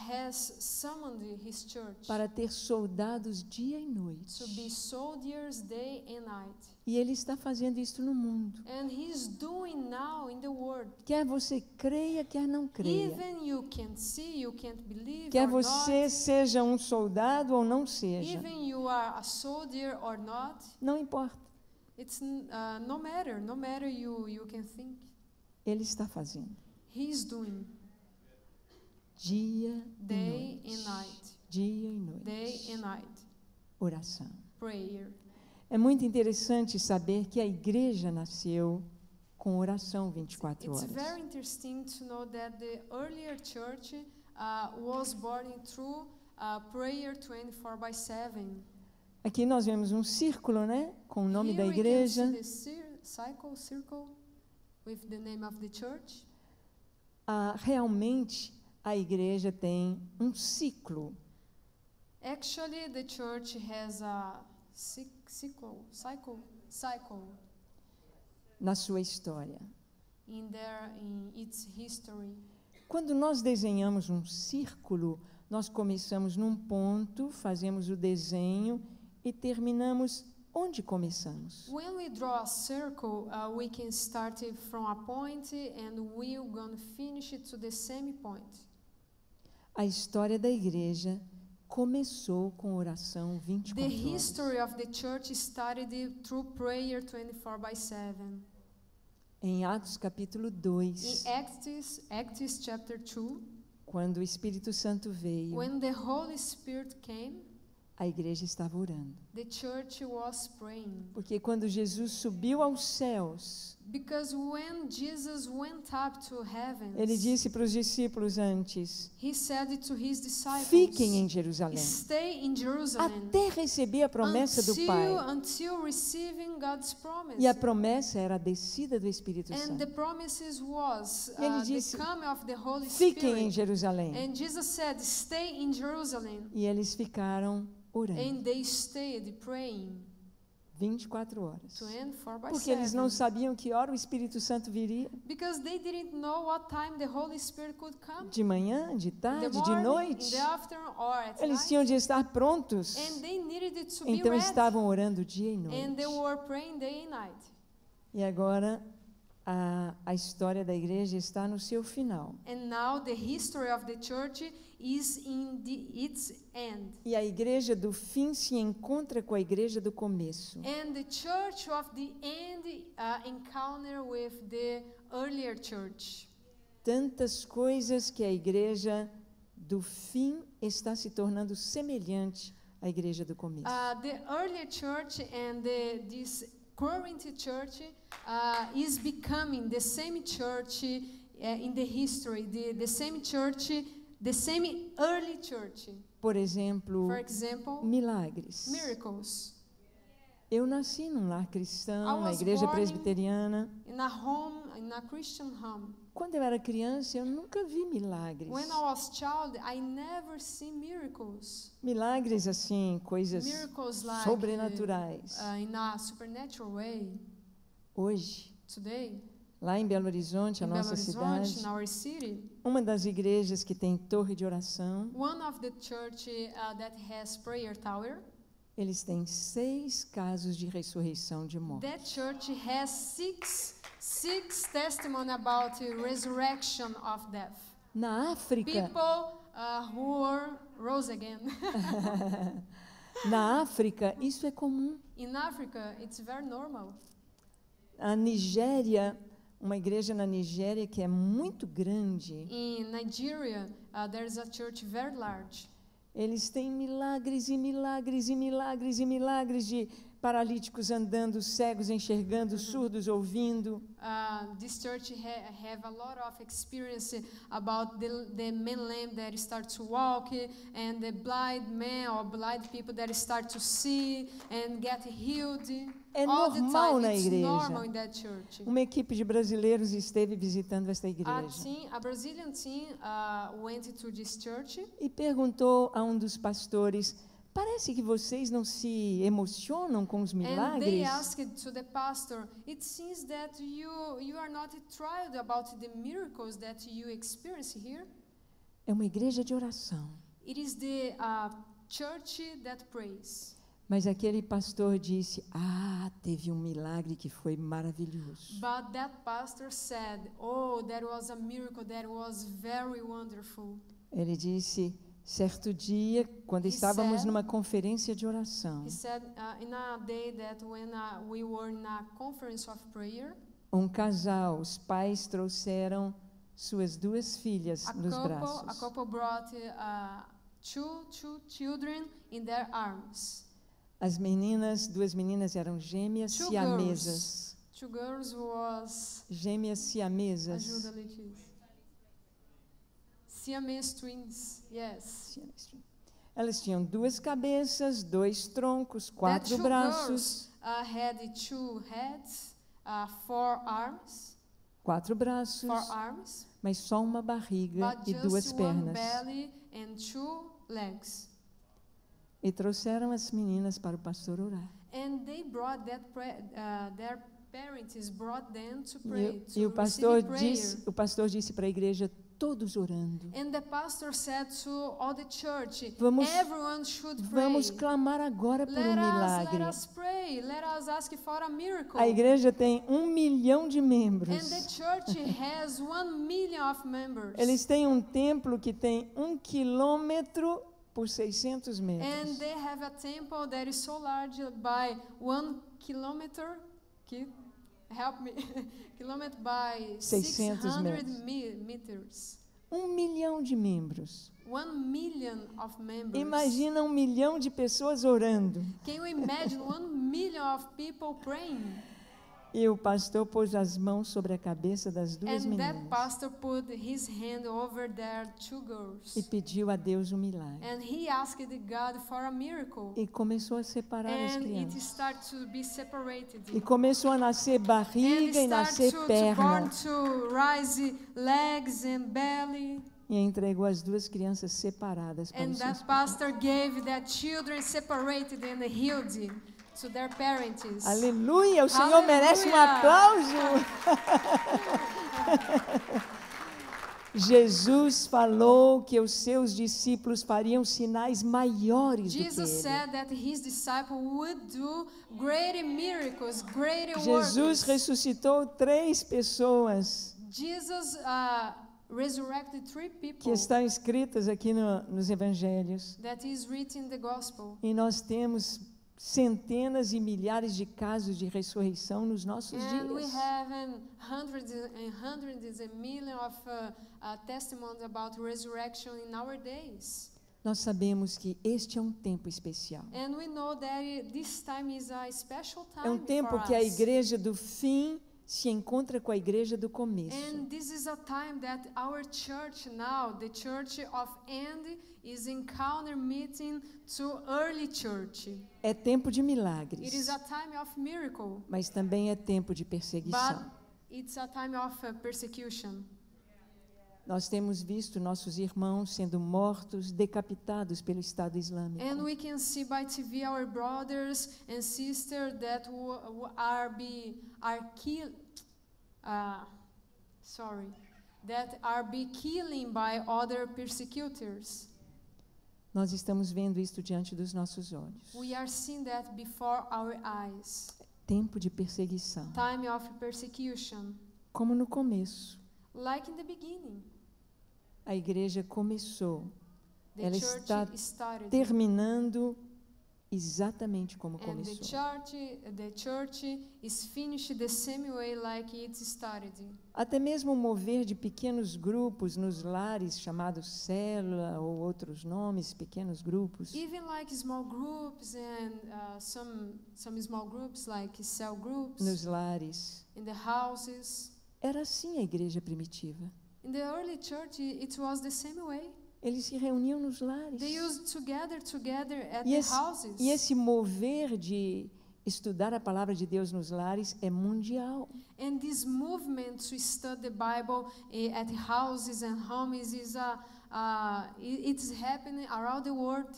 has summoned His church para ter soldados dia e noite. to be soldiers day and night. E Ele está fazendo isso no mundo. And He's doing now in the world. Quer você creia, quer não creia. Even you can't see, you can't believe Quer or você not. seja um soldado ou não seja. Even you are a soldier or not. Não importa. It's no matter you can think. Ele está fazendo. He's doing Dia day e and noite. night. Dia e noite. Day and night. Oração. Prayer. É muito interessante saber que a igreja nasceu com oração 24 It's horas. very interesting to know that the earlier church was born through prayer 24/7. Aqui nós vemos um círculo, né, com o nome Here da we can igreja. see the circle with the name of the church. Realmente a igreja tem um ciclo. Actually, the church has a cycle Na sua história. in its history. Quando nós desenhamos um círculo, nós começamos num ponto, fazemos o desenho e terminamos onde começamos. When we draw a circle, we can start it from a point and we're gonna finish it to the same point. A história da igreja começou com oração The 24 horas. history of the church started through prayer 24/7. Em Atos capítulo In 2, Acts chapter 2, quando o Espírito Santo veio, when the Holy Spirit came, a igreja estava orando. the church was praying. Porque quando Jesus subiu aos céus, Because when Jesus went up to heaven, ele disse para os discípulos antes: He said to His disciples, fiquem em Jerusalém, stay in Jerusalem até receber a promessa do Pai. until receiving God's promise. E a promessa era a descida do Espírito And the Santo. promises was Ele the disse, coming of the Holy fiquem em Spirit. Jerusalém. And Jesus said, stay in Jerusalem. E eles ficaram orando And they stayed praying 24 horas. 24/7. Porque eles não sabiam que hora o Espírito Santo viria. Because they didn't know what time the Holy Spirit could come. De manhã, de In the tarde, de morning, in noite. the afternoon, or at Eles night. tinham de estar prontos. And they needed it to be Então ready. estavam orando dia e And they noite. were praying day and night. E agora a história da igreja está no seu final. And now the history of the church is in its end. E a igreja do fim se encontra com a igreja do começo. And the church of the end encounter with the earlier church. Tantas coisas que a igreja do fim está se tornando semelhante à igreja do começo. The earlier church and this current church is becoming the same church in the history, the same church, the same early church. Por exemplo, For example, milagres. miracles. Eu nasci num lar cristão, I na was igreja born presbiteriana. In a home, in a Christian home. Quando eu era criança, eu nunca vi milagres. When I was child, I never see miracles. Milagres assim, coisas Miracles like sobrenaturais. In a supernatural way. Hoje, Today, lá em Belo Horizonte, a in Belo nossa Horizonte, cidade, in our city, uma das igrejas que tem torre de oração, one of the church that has prayer tower, eles têm 6 casos de ressurreição de mortos. that church has six testimony about the resurrection of death. Na África, People who were rose again. na África, isso é comum. In Africa, it's very normal. A Nigéria, uma igreja na Nigéria que é muito grande, In Nigeria, there's a church very large. eles têm milagres e milagres e milagres e milagres de paralíticos andando, cegos enxergando, surdos ouvindo. This church have a lot of experience about the man lame that start to walk, and the blind man or blind people that start to see and get healed. É All the normal time. na It's igreja. normal in that church. Uma equipe de brasileiros esteve visitando esta igreja A Brazilian team went to this church e perguntou a um dos pastores: parece que vocês não se emocionam com os and they milagres? asked to the pastor, it seems that you are not thrilled about the miracles that you experience here. É uma igreja de oração. It is the church that prays. Mas aquele pastor disse: teve um milagre que foi maravilhoso. But that pastor said, oh, that was a miracle, that was very wonderful. Ele disse: certo dia, quando estávamos said- numa conferência de oração, He said, in a day that when we were in a conference of prayer, um casal, os pais trouxeram suas duas filhas nos a braços. couple brought two children in their arms. As meninas, duas meninas eram gêmeas Two siamesas. Two girls was, Gêmeas siamesas. ajuda, Letícia. Siamese twins, yes. Elas tinham duas cabeças, dois troncos, That quatro two braços, girls had two heads, four arms, mas só uma barriga but e duas just one pernas. belly and two legs. E trouxeram as meninas para o pastor orar. And they brought their parents brought them to pray, E o to pastor receive prayer. disse para a igreja, todos orando. And the pastor said to all the church, Vamos- everyone should pray. Vamos clamar agora por um milagre. Let us pray. Let us ask for a miracle. A igreja tem 1 milhão de And the membros. church has 1 million of members. Eles têm um templo que tem 1 quilômetro por 600 And metros. they have a temple that is so large by 1 kilometer. Help me. Kilometer by 600 meters. 1 milhão de membros. 1 million of members. Imagina 1 milhão de pessoas orando. Can you imagine 1 million of people praying? E o pastor pôs as mãos sobre a cabeça das duas And that meninas pastor put his hand over their two girls. e pediu a Deus um milagre. And he asked God for a miracle. E começou a separar as And it crianças. started to be separated. E começou a nascer And barriga e started nascer to born perna. to rise legs and belly. E entregou as duas crianças separadas para And os seus that pais. pastor gave that children separated and healed to their parents. Aleluia! O Senhor merece um Aleluia! aplauso. Jesus falou que os seus discípulos fariam sinais maiores do que Jesus ele. said that his disciple would do greater miracles, greater Jesus works. ressuscitou 3 pessoas Jesus resurrected 3 que people. estão escritas aqui nos evangelhos. That is written in the gospel. E nós temos centenas e milhares de casos de ressurreição nos nossos And we dias. have hundreds and millions of testimonies about resurrection in our days. Nós sabemos que este é um tempo especial. And we know that this time is a special time É um tempo for que a us. igreja do fim se encontra com a igreja do começo. And this is a time that our church now, the church of end, is meeting to early church. É tempo de It is milagres, a time of miracle, mas também é tempo de perseguição. but it's a time of persecution. Nós temos visto nossos irmãos sendo mortos, decapitados pelo Estado Islâmico. And we can see by TV our brothers and sisters that are be killing by other persecutors. Nós estamos vendo isto diante dos nossos olhos. We are seeing that before our eyes. Tempo de perseguição, Time of persecution, como no começo. like in the beginning. A igreja começou, The Ela church está started. terminando exatamente como And the começou. church is finished the same way like it started. Até mesmo o mover de pequenos grupos nos lares, chamados célula ou outros nomes, pequenos grupos, Even like small groups and some small groups like cell groups nos lares. in the houses. Era assim a igreja primitiva. In the early church, it was the same way. Eles se reuniam nos lares. They used to gather together at E the esse, houses. e esse mover de estudar a palavra de Deus nos lares é mundial. And this movement to study the Bible at houses and homes it's happening around the world.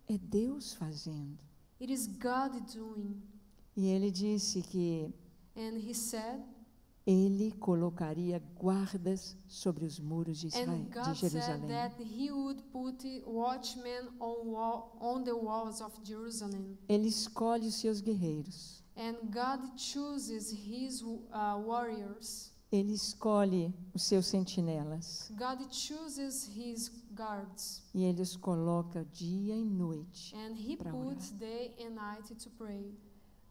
É Deus fazendo. It is God doing. E ele disse que And he said, ele colocaria guardas sobre os muros de Israel, and de God said Jerusalém. that he would put watchmen on the walls of Jerusalem. Ele escolhe os seus guerreiros. And God chooses his warriors. Ele escolhe os seus sentinelas. God chooses his guards. E ele os coloca dia e noite. And he Pra orar. puts day and night to pray.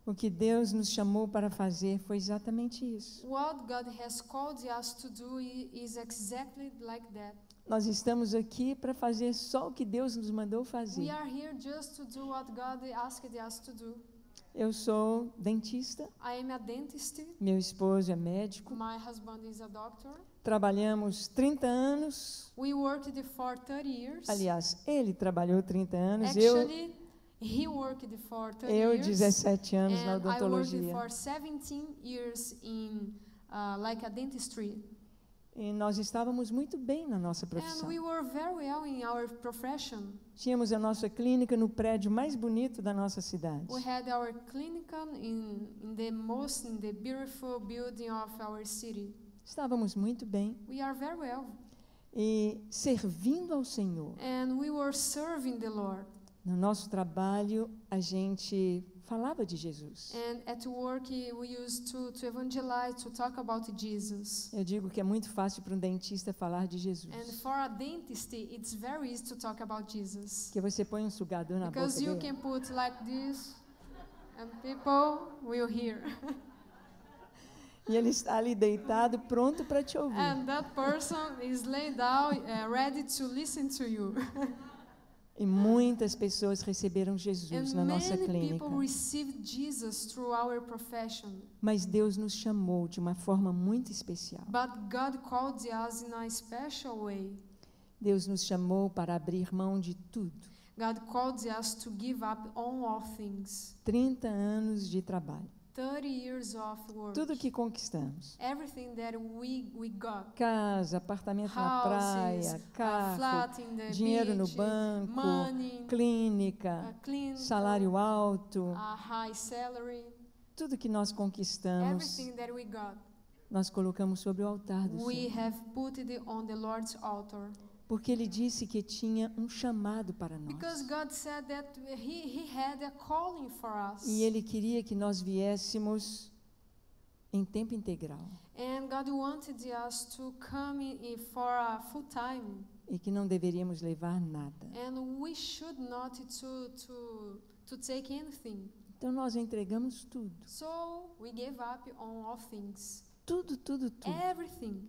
O que Deus nos chamou para fazer foi exatamente isso. What God has called us to do is exactly like that. Nós estamos aqui para fazer só o que Deus nos mandou We fazer. are here just to do what God asked us to do. Eu sou dentista, I am a dentist. meu esposo é médico. My husband is a doctor. Trabalhamos 30 anos. We worked for 30 years. Aliás, ele trabalhou 30 anos, Actually, he worked for 30 eu years. 17 anos na And I worked odontologia. for 17 years in like a dentistry. E nós estávamos muito bem na nossa And profissão. we were very well in our profession. Tínhamos a nossa clínica no prédio mais bonito da nossa cidade. We had our clinic in the beautiful building of our city. Estávamos muito bem. We are very well. E servindo ao Senhor. And we were serving the Lord. No nosso trabalho, a gente falava de Jesus. And at work, we used to evangelize, to talk about Jesus. Eu digo que é muito fácil para um dentista falar de Jesus. And for a dentist, it's very easy to talk about Jesus. Porque você põe um sugador na boca Because you dele. can put like this, and people will hear. E ele está ali deitado, pronto para te ouvir. And that person is laid down, ready to listen to you. E muitas pessoas receberam Jesus And na nossa many clínica. people received Jesus through our profession. Mas Deus nos chamou de uma forma muito especial. But God called us in a special way. Deus nos chamou para abrir mão de tudo. God called us to give up on all things. 30 anos de trabalho. 30 years of work. Tudo que conquistamos. Everything that we got. Casa, apartamento na Houses, praia, a carro, flat in the dinheiro no beach, banco, money, clínica, a clean, salário alto. a high salary. Tudo que nós conquistamos, Everything that we got, nós colocamos sobre o altar do we Senhor. have put it on the Lord's altar. Porque Ele disse que tinha um chamado para Because nós. God said that He had a calling for us. E Ele queria que nós viéssemos em tempo integral. And God wanted us to come in for a full time. E que não deveríamos levar nada. And we should not to take anything. Então nós entregamos tudo. So we gave up on all things. Tudo, tudo, tudo. Everything.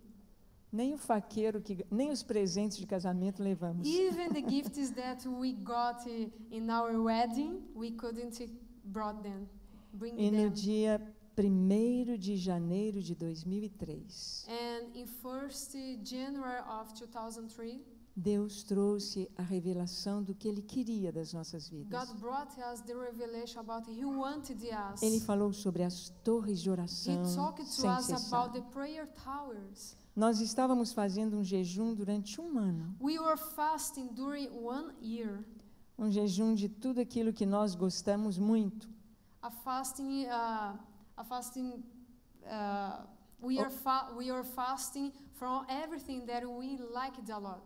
Nem o faqueiro, nem os presentes de casamento levamos. Even the gifts that we got in our wedding, we couldn't bring E no them. dia 1º de janeiro de 2003, And in 1st January of 2003, Deus trouxe a revelação do que Ele queria das nossas vidas. God brought us the revelation about He wanted us. Ele falou sobre as torres de He oração talked to sem us cessar. about the prayer towers. Nós estávamos fazendo um jejum durante um ano. We were fasting during 1 year. Um jejum de tudo aquilo que nós gostamos muito. We are fasting from everything that we liked a lot.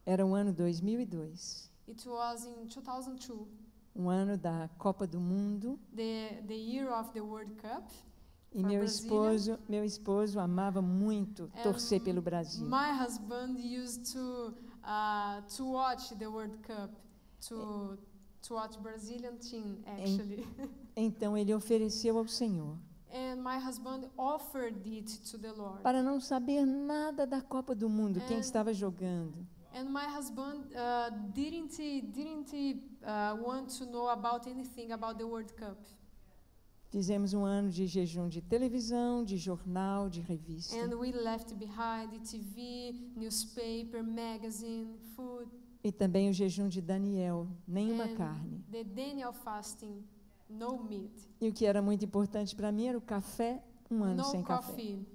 Era o ano 2002. It was in 2002, Um ano da Copa do Mundo. the year of the World Cup. E For meu esposo amava muito torcer pelo Brasil. My husband used to watch the World Cup, to to watch Brazilian team, actually. Então ele ofereceu ao Senhor, And my husband offered it to the Lord. para não saber nada da Copa do Mundo, quem And- estava jogando. And my husband didn't want to know about anything about the World Cup. Fizemos um ano de jejum de televisão, de jornal, de revista. And we left behind the TV, newspaper, magazine, food, E também o jejum de Daniel, nenhuma and carne. the Daniel fasting, no meat, E o que era muito importante para mim era o café, um ano no sem café. coffee.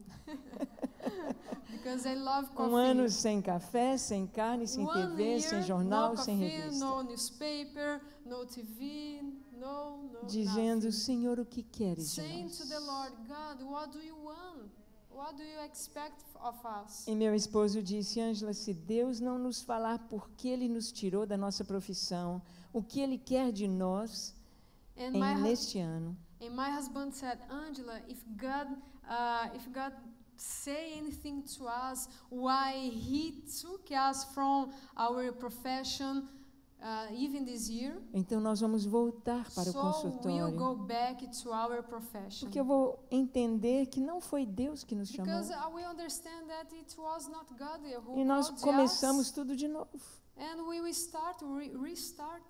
Because I love coffee. Um ano sem café, sem carne, sem 1 TV, year, sem jornal, no sem coffee, revista. no newspaper, no TV, no Dizendo, nothing. Senhor, o que queres de Saying to the nós? Lord, God, what do you want? What do you expect of us? E meu esposo disse, Ângela, se Deus não nos falar por que Ele nos tirou da nossa profissão, o que Ele quer de nós And my, neste ano, and my husband said, Angela, if God say anything to us, why He took us from our profession, even this year, então nós vamos voltar para o so we'll consultório. go back to our profession. Porque eu vou entender que não foi Deus que nos chamou. Because we understand that it was not God who E nós called começamos us, tudo de novo. and we will restart.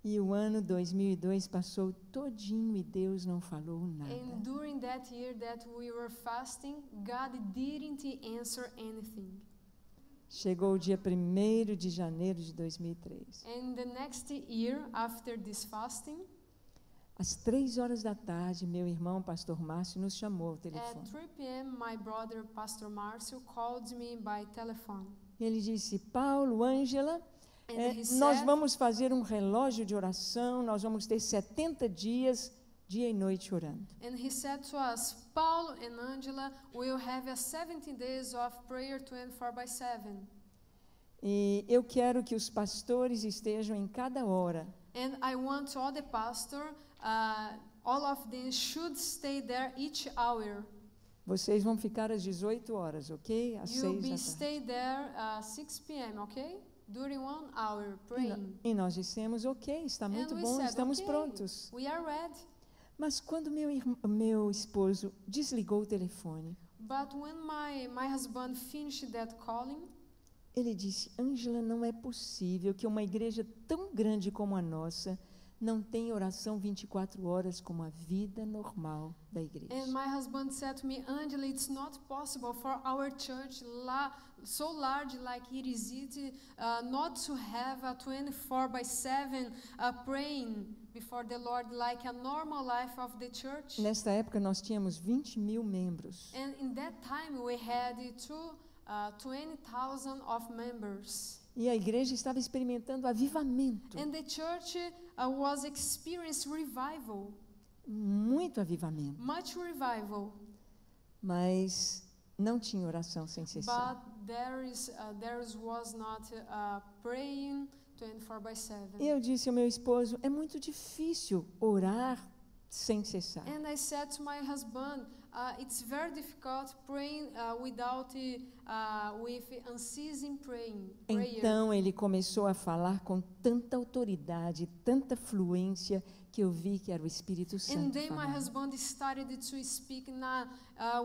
E o ano 2002 passou todinho e Deus não falou nada. And during that year that we were fasting, God didn't answer anything. Chegou o dia 1º de janeiro de 2003. And the next year, after this fasting, Às 3 horas da tarde, meu irmão, pastor Márcio, nos chamou ao at telefone. 3 p.m., my brother, Pastor Marcio, called me by telephone. Ele disse, Paulo, Ângela, And he nós said, vamos fazer um relógio de oração, nós vamos ter 70 dias, dia e noite orando. and he said to us, Paulo and Angela will have a 17 days of prayer 24/7. E eu quero que os pastores estejam em cada hora, And I want all the pastor, all of them should stay there each hour. vocês vão ficar às 18 horas, ok? Às You'll 6 be da tarde. stay there 6 p.m., okay? During 1 hour E no- praying. E nós dissemos, ok, está muito And we bom, said, estamos "Okay, prontos. we are ready." Mas quando meu esposo desligou o telefone, But when my husband finished that calling, ele disse, Ângela, não é possível que uma igreja tão grande como a nossa não tenha oração 24 horas como a vida normal da igreja. and my husband said to me, Angela, it's not possible for our church so large like it is, not to have a 24/7 praying before the Lord like a normal life of the church. Nesta época, nós tínhamos 20.000 membros. And in that time we had 20,000 of members. E a igreja estava experimentando avivamento, And the church was experiencing revival, muito avivamento. much revival. Mas não tinha oração sem cessar. But there was not praying 24/7. Eu disse ao meu esposo, é muito difícil orar sem cessar. And I said to my husband, it's very difficult praying with unceasing prayer. Então ele começou a falar com tanta autoridade, tanta fluência, que eu vi que era o Espírito And Santo then my falando. husband started to speak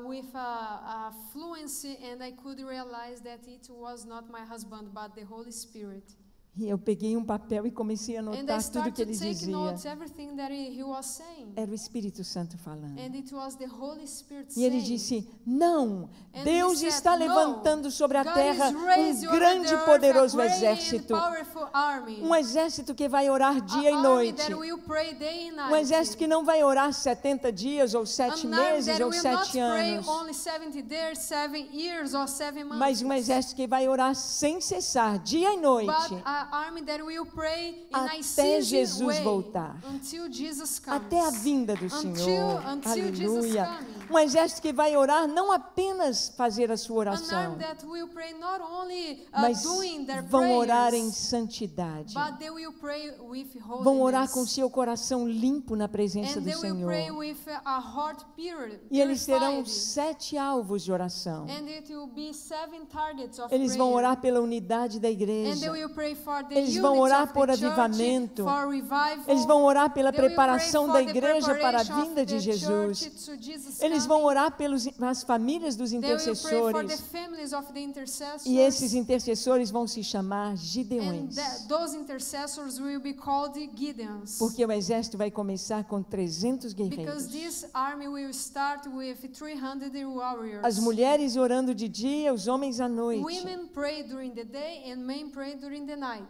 with a fluency, and I could realize that it was not my husband, but the Holy Spirit. E eu peguei um papel e comecei a And I anotar tudo started que ele to take dizia. notes, everything that he was saying. Era o Espírito Santo falando. And it was the Holy Spirit E ele saying. disse, não, And Deus he said, está "No, levantando sobre a God terra is raising um over grande the e earth poderoso a great and exército. powerful army. Um exército que vai orar dia e An army noite. that will pray day and night. Um exército que não vai orar 70 dias, ou 7 An army meses, that ou will not 7 pray anos. only 70 days, 7 years, or 7 months. Mas um exército que vai orar sem cessar, dia e noite, But an army that will pray in a até ceasing Jesus way voltar. until Jesus comes. Até a vinda do Senhor. Until Jesus Aleluia. comes. Um exército que vai orar, não apenas fazer a sua An oração, army that will pray not only mas doing their vão orar em prayers, santidade. but they will pray with holiness. Vão orar com seu coração limpo na presença And do they will Senhor. pray with a heart pure, E eles terão purified. 7 alvos de oração. And it will be 7 targets of Eles vão prayer. orar pela unidade da And they igreja. will pray for for the Eles vão unity orar of por the church, avivamento. for revival. Eles vão orar pela They will pray preparação for da the igreja para a preparation of vinda de the Jesus. church to Jesus Eles coming. vão orar pelas famílias dos They will pray for the intercessores. families of the intercessors. E esses intercessores vão se chamar And Gideões. those intercessors will be called Gideons. Porque o exército vai começar com 300 Because guerreiros. this army will start with 300 warriors. As mulheres orando de dia, os homens à noite. Women pray during the day and men pray during the night.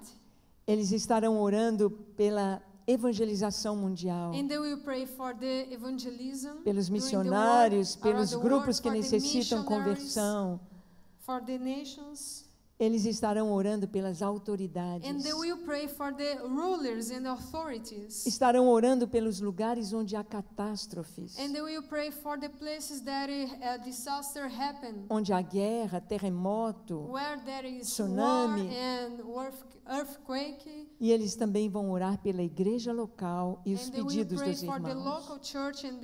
Eles estarão orando pela evangelização mundial, And they will pray for the evangelism pelos during the missionários, world, around pelos the grupos world, que for the necessitam missionaries, conversão. for the nations. Eles estarão orando pelas autoridades. And they will pray for the rulers and authorities. Estarão orando pelos lugares onde há catástrofes, And they will pray for the places that a disaster happen, onde há guerra, terremoto. where there is Tsunami. war and earthquake. E eles também vão orar pela igreja local e os And they will pedidos pray dos for the irmãos. local church and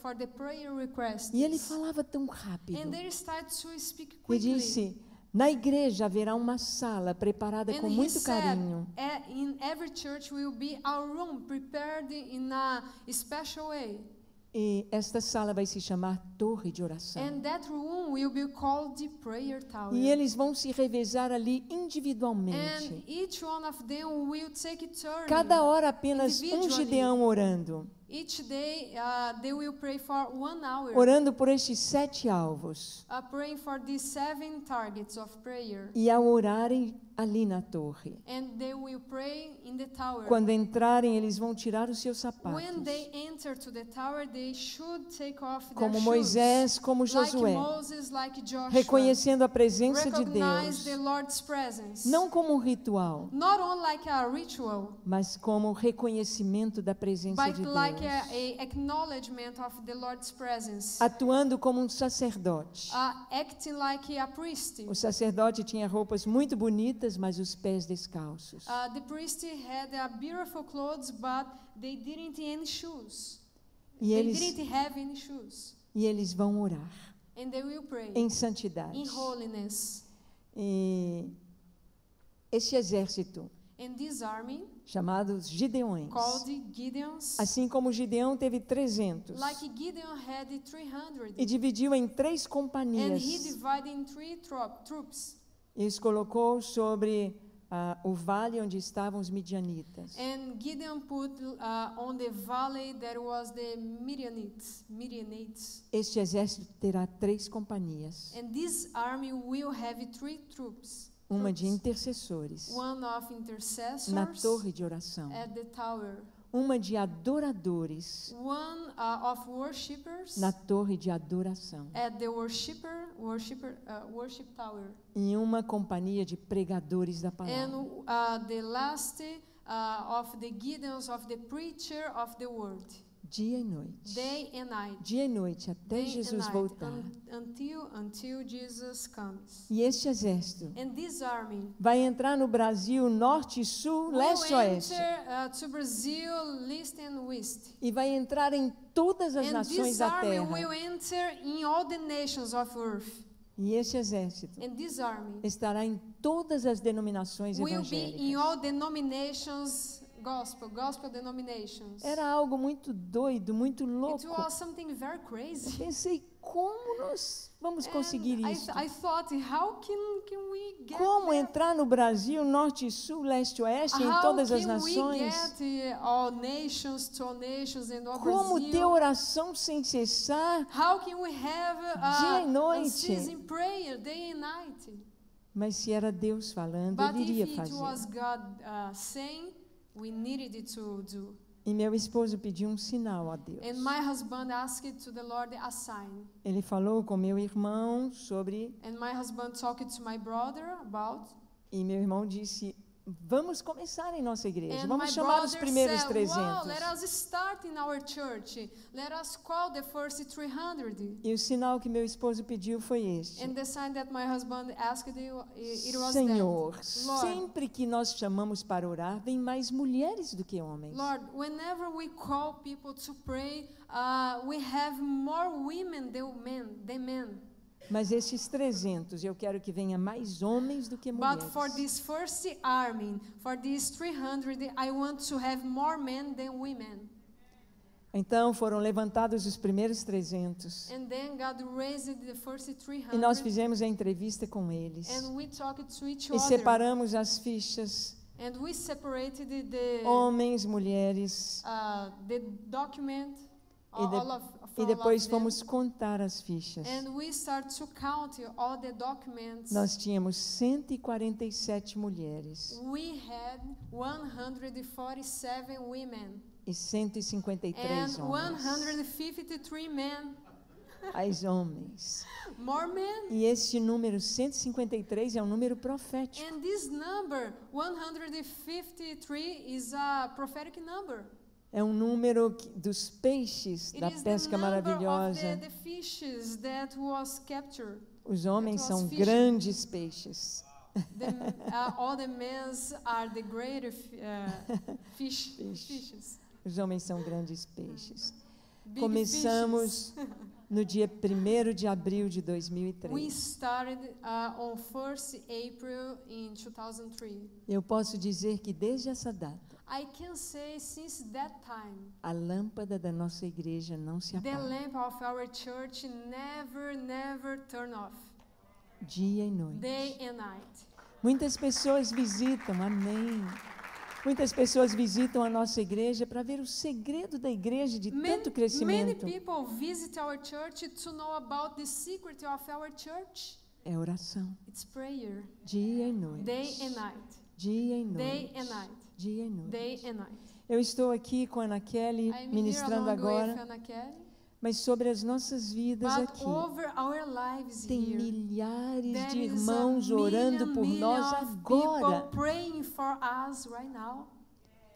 for the prayer requests. E ele falava tão rápido. And they started to speak E quickly. disse: na igreja haverá uma sala preparada com And he muito said, carinho. in every church will be a room prepared in a special way. E esta sala vai se chamar Torre de Oração. And that room will be called the prayer tower. E eles vão se revezar ali And individualmente. each one of them will take a turn. Cada hora apenas um Individually. Gideão orando. Each day they will pray for 1 hour. Orando por estes 7 alvos. Praying for these 7 targets of prayer. E ao orarem ali na torre, And they will pray in the tower. quando entrarem, eles vão tirar os seus sapatos. When they enter to the tower, they should take off their Como shoes. Moisés, como Josué. Like Moses, like Joshua. Reconhecendo a presença de Recognize Deus. the Lord's presence. Não como um ritual, Not only like a ritual, mas como reconhecimento da presença but de like Deus. a acknowledgement of the Lord's presence. Atuando como um sacerdote. Acting like a priest. O sacerdote tinha roupas muito bonitas, mas os pés descalços. The priest had beautiful clothes, but they didn't any shoes. E They eles, didn't have any shoes. e eles vão orar And they will pray em santidade. in holiness. E este exército, And this army, chamados Gideões, called Gideons, assim como Gideão teve 300, like Gideon had 300, e dividiu em 3 and companhias, he divided in 3 troops. e os colocou sobre o vale onde estavam os midianitas. And Gideon put on the valley that was the Midianites. Este exército terá 3 companhias, And this army will have 3 troops. uma de intercessores One of intercessors na torre de oração, at the tower. uma de adoradores One of worshippers na torre de adoração, at the worship tower. e uma companhia de pregadores da palavra. And the last of the Gideons of the preacher of the word. Dia e noite. Day and night. Dia e noite até Day and Jesus night, voltar. until Jesus comes. E este exército And this army vai entrar no Brasil norte, sul, will leste e oeste. enter to Brazil, east and west. E vai entrar em todas as And nações this da army will terra. enter in all the nations of earth. E este exército And this army estará em todas as denominações will be in evangélicas. all denominations, gospel denominations. Era algo muito doido, muito It louco. was something very crazy. Pensei, como nós vamos conseguir And isso? I thought, how can we get Como there? entrar no Brasil, norte, sul, leste e oeste, em How todas as can we nações? get all nations to all nations and all Como ter Brazil? oração sem cessar? How can we have Dia e noite. unceasing prayer day and night? Mas se era Deus falando, But Ele iria if it was fazer. God saying, we needed it to do. E meu esposo pediu um sinal a Deus. And my husband asked to the Lord a sign. Ele falou com meu irmão sobre, And my husband talked to my brother about. e meu irmão disse, vamos começar em nossa igreja, And vamos my chamar os brother primeiros said, 300. wow, let us start in our church. Let us call the first 300. E o sinal que meu esposo pediu foi este. And the sign that my husband asked, it was Senhor, that. Lord, sempre que nós chamamos para orar, vem mais mulheres do que homens. Lord, whenever we call people to pray, we have more women than men. Mas esses 300, eu quero que venha mais homens do que mulheres. But for this first army, for these 300, I want to have more men than women. Então foram levantados os primeiros 300. And then God raised the first 300. E nós fizemos a entrevista com eles. And we talked to each E other. separamos as fichas. And we separated the Homens, mulheres. the document. E, e depois fomos contar as fichas. And we start to count all the documents. Nós tínhamos 147 mulheres. We had 147 women. E 153 And homens. 153 men. As homens. More men. E este número 153 é um número profético. And this number, 153, is a prophetic number. É um número dos peixes da pesca maravilhosa. The fishes that was captured. Os homens são fishing. grandes peixes. All the men are the greater fishes. Os homens são grandes peixes. Big Começamos fishes. no dia 1º de abril de 2003. We started on 1st April in 2003. Eu posso dizer que desde essa data, I can say since that time, a lâmpada da nossa igreja não se the apaga. lamp of our church never turn off, Dia e noite. day and night. Muitas pessoas visitam, amém. Muitas pessoas visitam a nossa igreja para ver o segredo da igreja de tanto Many crescimento. people visit our church to know about the secret of our church. É oração, It's prayer, dia e noite. day and night, Dia e day noite. and night, Dia e noite. day and night. Eu estou aqui com a Ana Kelly I'm here ministrando along with agora, Ana Kelly, mas sobre as nossas vidas but aqui. over our lives Tem here, milhares there de is irmãos a orando por million nós of agora. people praying for us right now.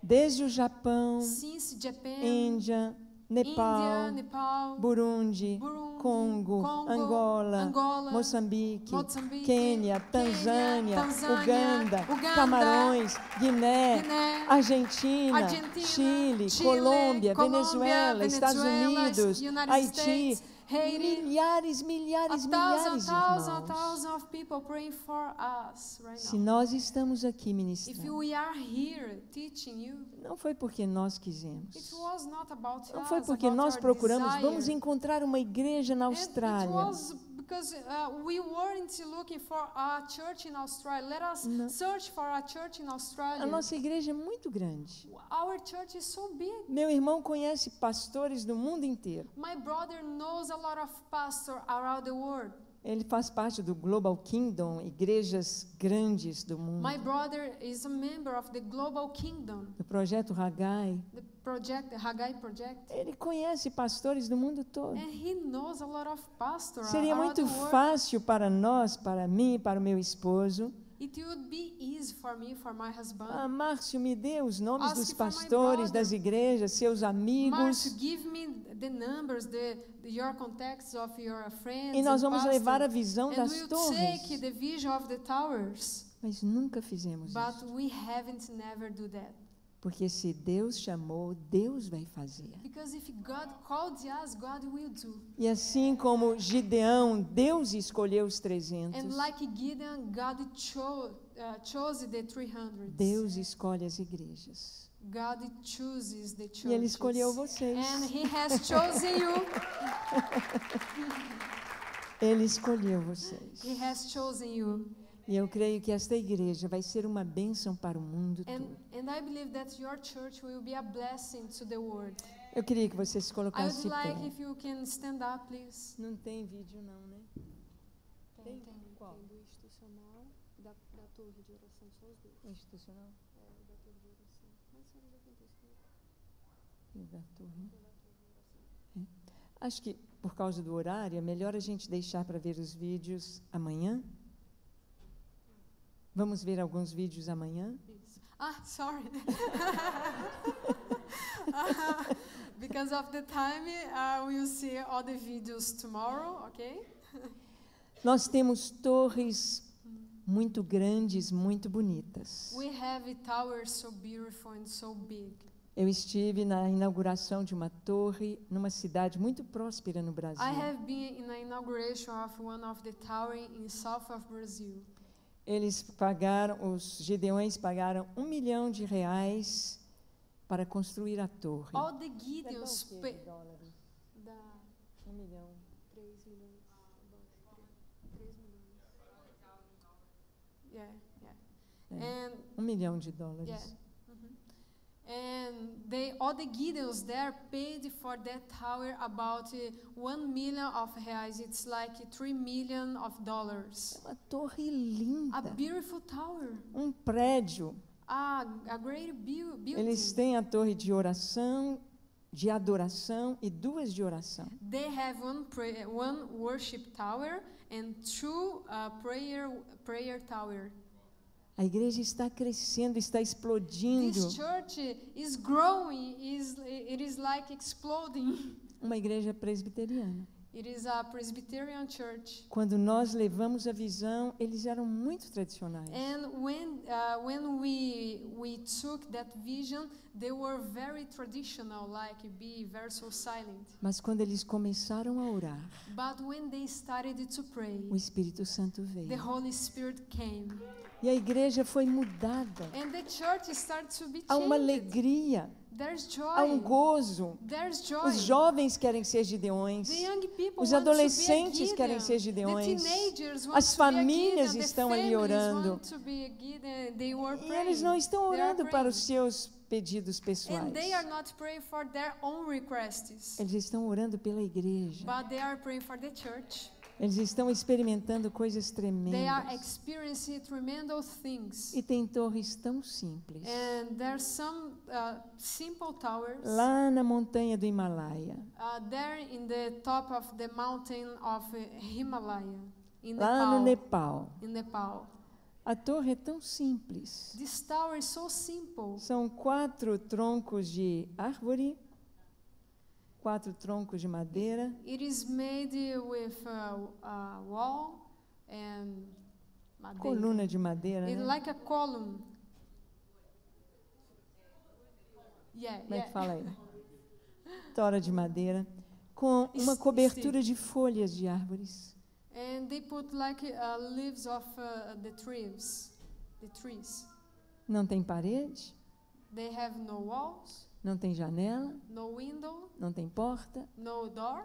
Desde o Japão, Since Japan, Índia, India, Nepal, Nepal, Burundi, Burundi, Congo, Angola, Moçambique, Moçambique, Quênia, Tanzânia, Uganda, Camarões, Guiné, Guiné, Argentina, Argentina, Chile, Chile, Colômbia, Colômbia, Venezuela, Estados Unidos, United Haiti, States, Haiti, milhares a de thousand irmãos. of people praying for us right Se now. nós estamos aqui If ministrando, we are here teaching you, não foi porque nós it quisemos. was not about Não us, foi porque about nós our procuramos, desire. vamos encontrar uma igreja na It Austrália. was because we weren't looking for a church in Australia. Let us Não. search for a church in Australia. A nossa igreja é muito grande. Our church is so big. Meu irmão conhece pastores do mundo inteiro. My brother knows a lot of pastors around the world. Ele faz parte do Global Kingdom, igrejas grandes do mundo. My brother is a member of the Global Kingdom, Do projeto Haggai. the Haggai project. Ele conhece pastores do mundo todo. And he knows a lot of pastors Seria around muito the world. fácil para nós, para mim e para o meu esposo. It would be easy for me, for my husband. Márcio, me dê os nomes Ask dos for my pastores, brother. das igrejas, seus amigos. Marcio, give me the numbers, your contacts of your friends. E nós and vamos pastors. levar a visão And das we'll torres. take the vision of the towers. Mas nunca fizemos But isso. we haven't never do that. Porque se Deus chamou, Deus vai fazer. Because if God called us, God will do. E assim como Gideão, Deus escolheu os 300. And like Gideon, God chose the 300. Deus escolhe as igrejas. God chooses the churches. E Ele escolheu vocês. And He has chosen you. Ele escolheu vocês. He has chosen you. E eu creio que esta igreja vai ser uma bênção para o mundo todo. And I believe that your church will be a blessing to the world. Eu queria que você se I colocasse would de like pé. if you can stand up, please. Não tem vídeo não, né? Tem? Qual? Tem do institucional e da torre de oração, só os dois. O institucional Da torre de oração. Mas você já contou isso tudo. e da torre. Acho que por causa do horário é melhor a gente deixar para ver os vídeos amanhã. Vamos ver alguns vídeos amanhã? Sorry. Because of the time, we'll see all the videos tomorrow, okay? Nós temos torres muito grandes, muito bonitas. We have towers so beautiful and so big. Eu estive na inauguração de uma torre numa cidade muito próspera no Brasil. I have been in the inauguration of one of the tower in south of Brazil. Os gideões pagaram R$1 milhão para construir a torre. All the Gideons pay. Dá 1 milhão. 3 milhões. 3 milhões. Yeah, yeah. É. And $1 milhão. yeah. And all the Gideons there paid for that tower about 1 million of reais. It's like $3 million. Uma torre linda. A beautiful tower. Um prédio. A great building. Eles têm a torre de oração, de adoração e 2 de oração. They have one worship tower and 2 prayer tower. A igreja está crescendo, está explodindo. This church is growing. It is like exploding. Uma igreja presbiteriana. It is a Presbyterian church. Quando nós levamos a visão, eles eram muito tradicionais. And when we took that vision, they were very traditional, like be very so silent. Mas quando eles começaram a orar, But when they started to pray, o Espírito Santo veio. the Holy Spirit came, E a igreja foi mudada. and the church started to be Há uma changed. alegria, There's há um joy. gozo. There's joy. Os jovens querem ser gideões. The young people Os want to be a adolescentes Gideon. querem ser The gideões. teenagers want As to be a famílias Gideon. estão The ali families orando. want to be a Gideon. They were E praying. eles não estão They are orando para os praying. seus pedidos pessoais. And they are not praying for their own requests, Eles estão orando pela igreja. but they are praying for the church. Eles estão experimentando coisas They are tremendas. experiencing tremendous things. E tem torres tão simples. And there's some simple towers Lá na montanha do Himalaia, there in the top of the mountain of Himalaya, in lá no Nepal. Nepal. In Nepal. A torre é tão simples. This tower is so simple. São 4 troncos de árvore, 4 troncos de madeira, It is made with a wall and madeira. coluna de madeira, It's né? like a column. Yeah, Como é que yeah. fala aí? Tora de madeira, com uma cobertura de folhas de árvores. And they put like leaves of the trees. Não tem parede, They have no walls, não tem janela, no window, não tem porta, no door.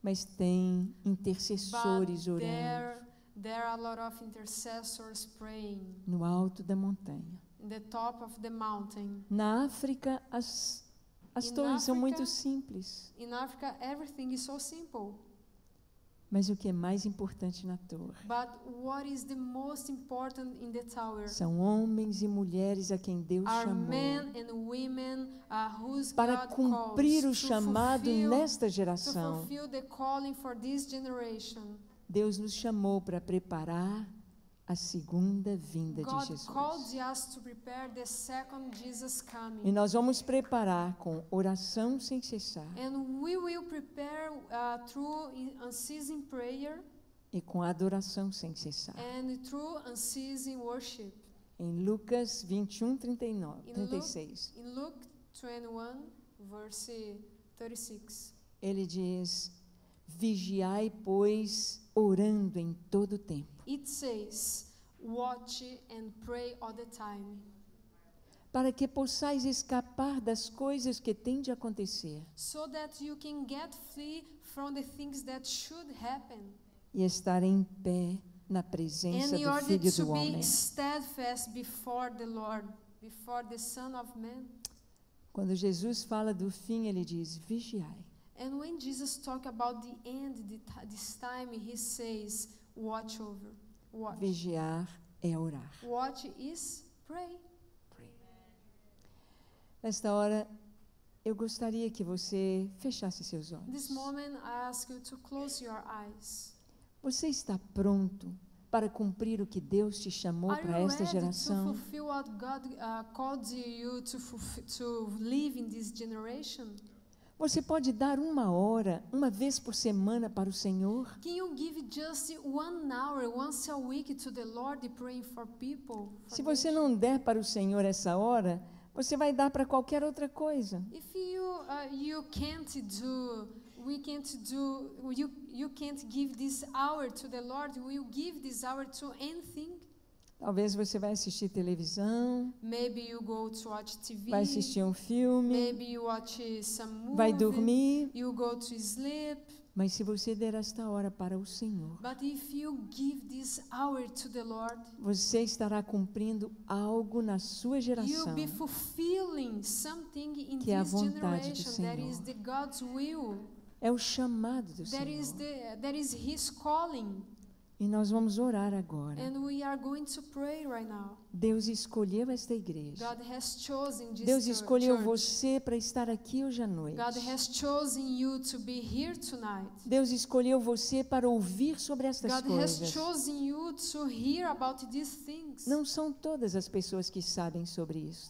mas tem But intercessores orando there are a lot of intercessors praying no alto da montanha. in the top of the mountain. Na África, as In torres são África- muito simples, In Africa, everything is so simple. mas o que é mais importante na torre But what is the most important in the tower são homens e mulheres a quem Deus are chamou men and women whose para God cumprir o calls chamado nesta to geração. fulfill the calling for this generation. Deus nos chamou para preparar a segunda vinda de God Jesus. called us to prepare the second Jesus coming. E nós vamos preparar com oração sem cessar And we will prepare through unceasing prayer e com adoração sem cessar. and through unceasing worship. Em Lucas 21, 39, In 36, In Luke 21, verse 36, ele diz: vigiai, pois, orando em todo o tempo, it says, watch and pray all the time, para que possais escapar das coisas que têm de acontecer so that you can get free from the things that should happen, e estar em pé na presença and in do order Filho to do Homem. be steadfast before the Lord, before the Son of Man. Quando Jesus fala do fim, ele diz: vigiai. And when Jesus talk about the end, this time he says, watch over. Watch. Vigiar é orar. Watch is pray. Nesta hora, eu gostaria que você fechasse seus olhos. This moment I ask you to close your eyes. Você está pronto para cumprir o que Deus te chamou Are para you esta ready to geração? fulfill what God called you to live in this generation? Você pode dar 1 hora, uma vez por semana para o Senhor? Can you give just 1 hour once a week to the Lord praying for people? Se você não der para o Senhor essa hora, você vai dar para qualquer outra coisa. If you can't do, we can't do, you can't give this hour to the Lord, will give this hour to anything. Talvez você vai assistir televisão, Maybe you go to watch TV. vai assistir um filme, Maybe you watch some movie. vai dormir. You go to sleep. Mas se você der esta hora para o Senhor, But if you give this hour to the Lord, você estará cumprindo algo na sua you'll geração, be fulfilling something in que é a this vontade do generation that is Senhor. the God's will. É o chamado do That is Senhor. that is His calling. E nós vamos orar agora. And we are going to pray right now. Deus escolheu esta igreja. God has chosen this Deus escolheu church. você para estar aqui hoje à noite. God has chosen you to be here tonight. Deus escolheu você para ouvir sobre estas God has coisas. chosen you to hear about these things. Não são todas as pessoas que sabem sobre isso.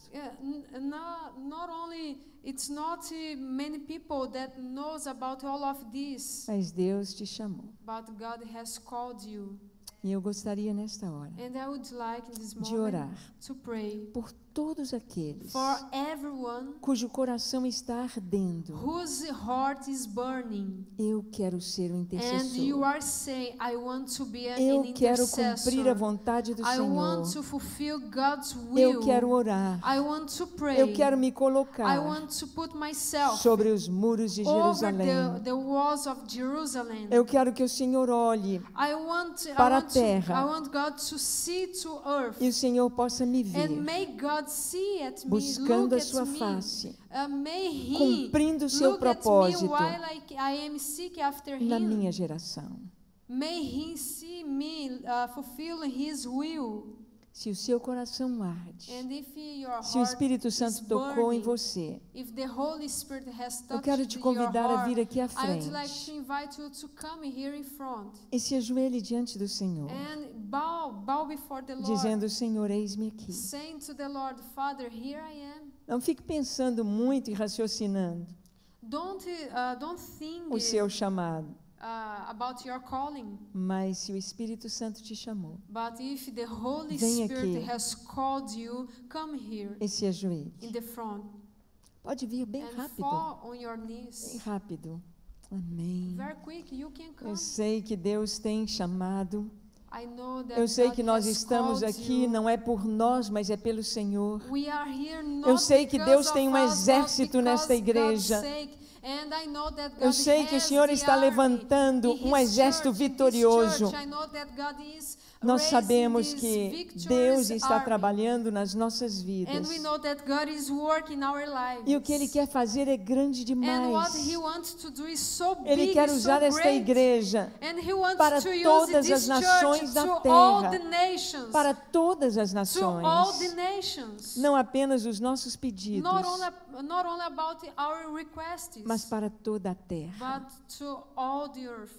Not only it's not many people that knows about all of this, Mas Deus te chamou. but God has called you. E eu gostaria nesta hora And I would like in this de moment orar to pray por todos aqueles for everyone cujo coração está ardendo. whose heart is burning. Eu quero ser o And you intercessor. are saying, I want to be an Eu quero cumprir a intercessor. vontade do I want Senhor. to fulfill God's Eu will. quero orar. I want to pray. Eu quero me I colocar want to put myself sobre os muros de over Jerusalém. the walls of Jerusalem. Eu quero que o Senhor olhe I want para a terra. I want God to see to earth e o Senhor possa me ver, and make God see at me, buscando look a at sua me. face, May He cumprindo o seu look at me propósito while I am seeking after na Him. minha geração. May He see me fulfill His will. Se o seu coração arde, And if your se o heart Espírito is Santo tocou em burning, você, if the Holy Spirit has eu touched quero te your convidar a heart, vir aqui à I would like to frente invite you to come here in front e se ajoelhe diante do Senhor, and bow before the Lord, dizendo: Senhor, eis-me aqui. saying to the Lord, Father, here I am. Não fique pensando muito e raciocinando Don't think o seu chamado, about your calling, mas se o Espírito Santo te chamou, but if the Holy Vem Spirit aqui. has called you, come here e se ajoelhe. in the front Pode vir bem and rápido, fall on your bem knees. rápido. Amém. Very quick, you can come. Eu sei que Deus tem chamado. I know that Eu sei God que nós has estamos called aqui you. não é por nós, mas é pelo Senhor. We are here not Eu sei que because Deus of tem um us, but exército because nesta igreja. God's sake. And I know that Eu God sei que o has Senhor the está army levantando in um His exército church, in His vitorioso. church. I know that God is Nós raising sabemos this que victorious Deus está army. trabalhando nas nossas And vidas. we know that God is working in our lives. E o que Ele quer fazer é grande And what He demais. wants to do is so Ele big, quer so usar esta great. igreja And He wants para to use todas this as nações church da to all terra, the nations. para todas as To all the nações. nations. Não apenas os nossos pedidos, Not only about our requests, mas para toda a terra. but to all the earth.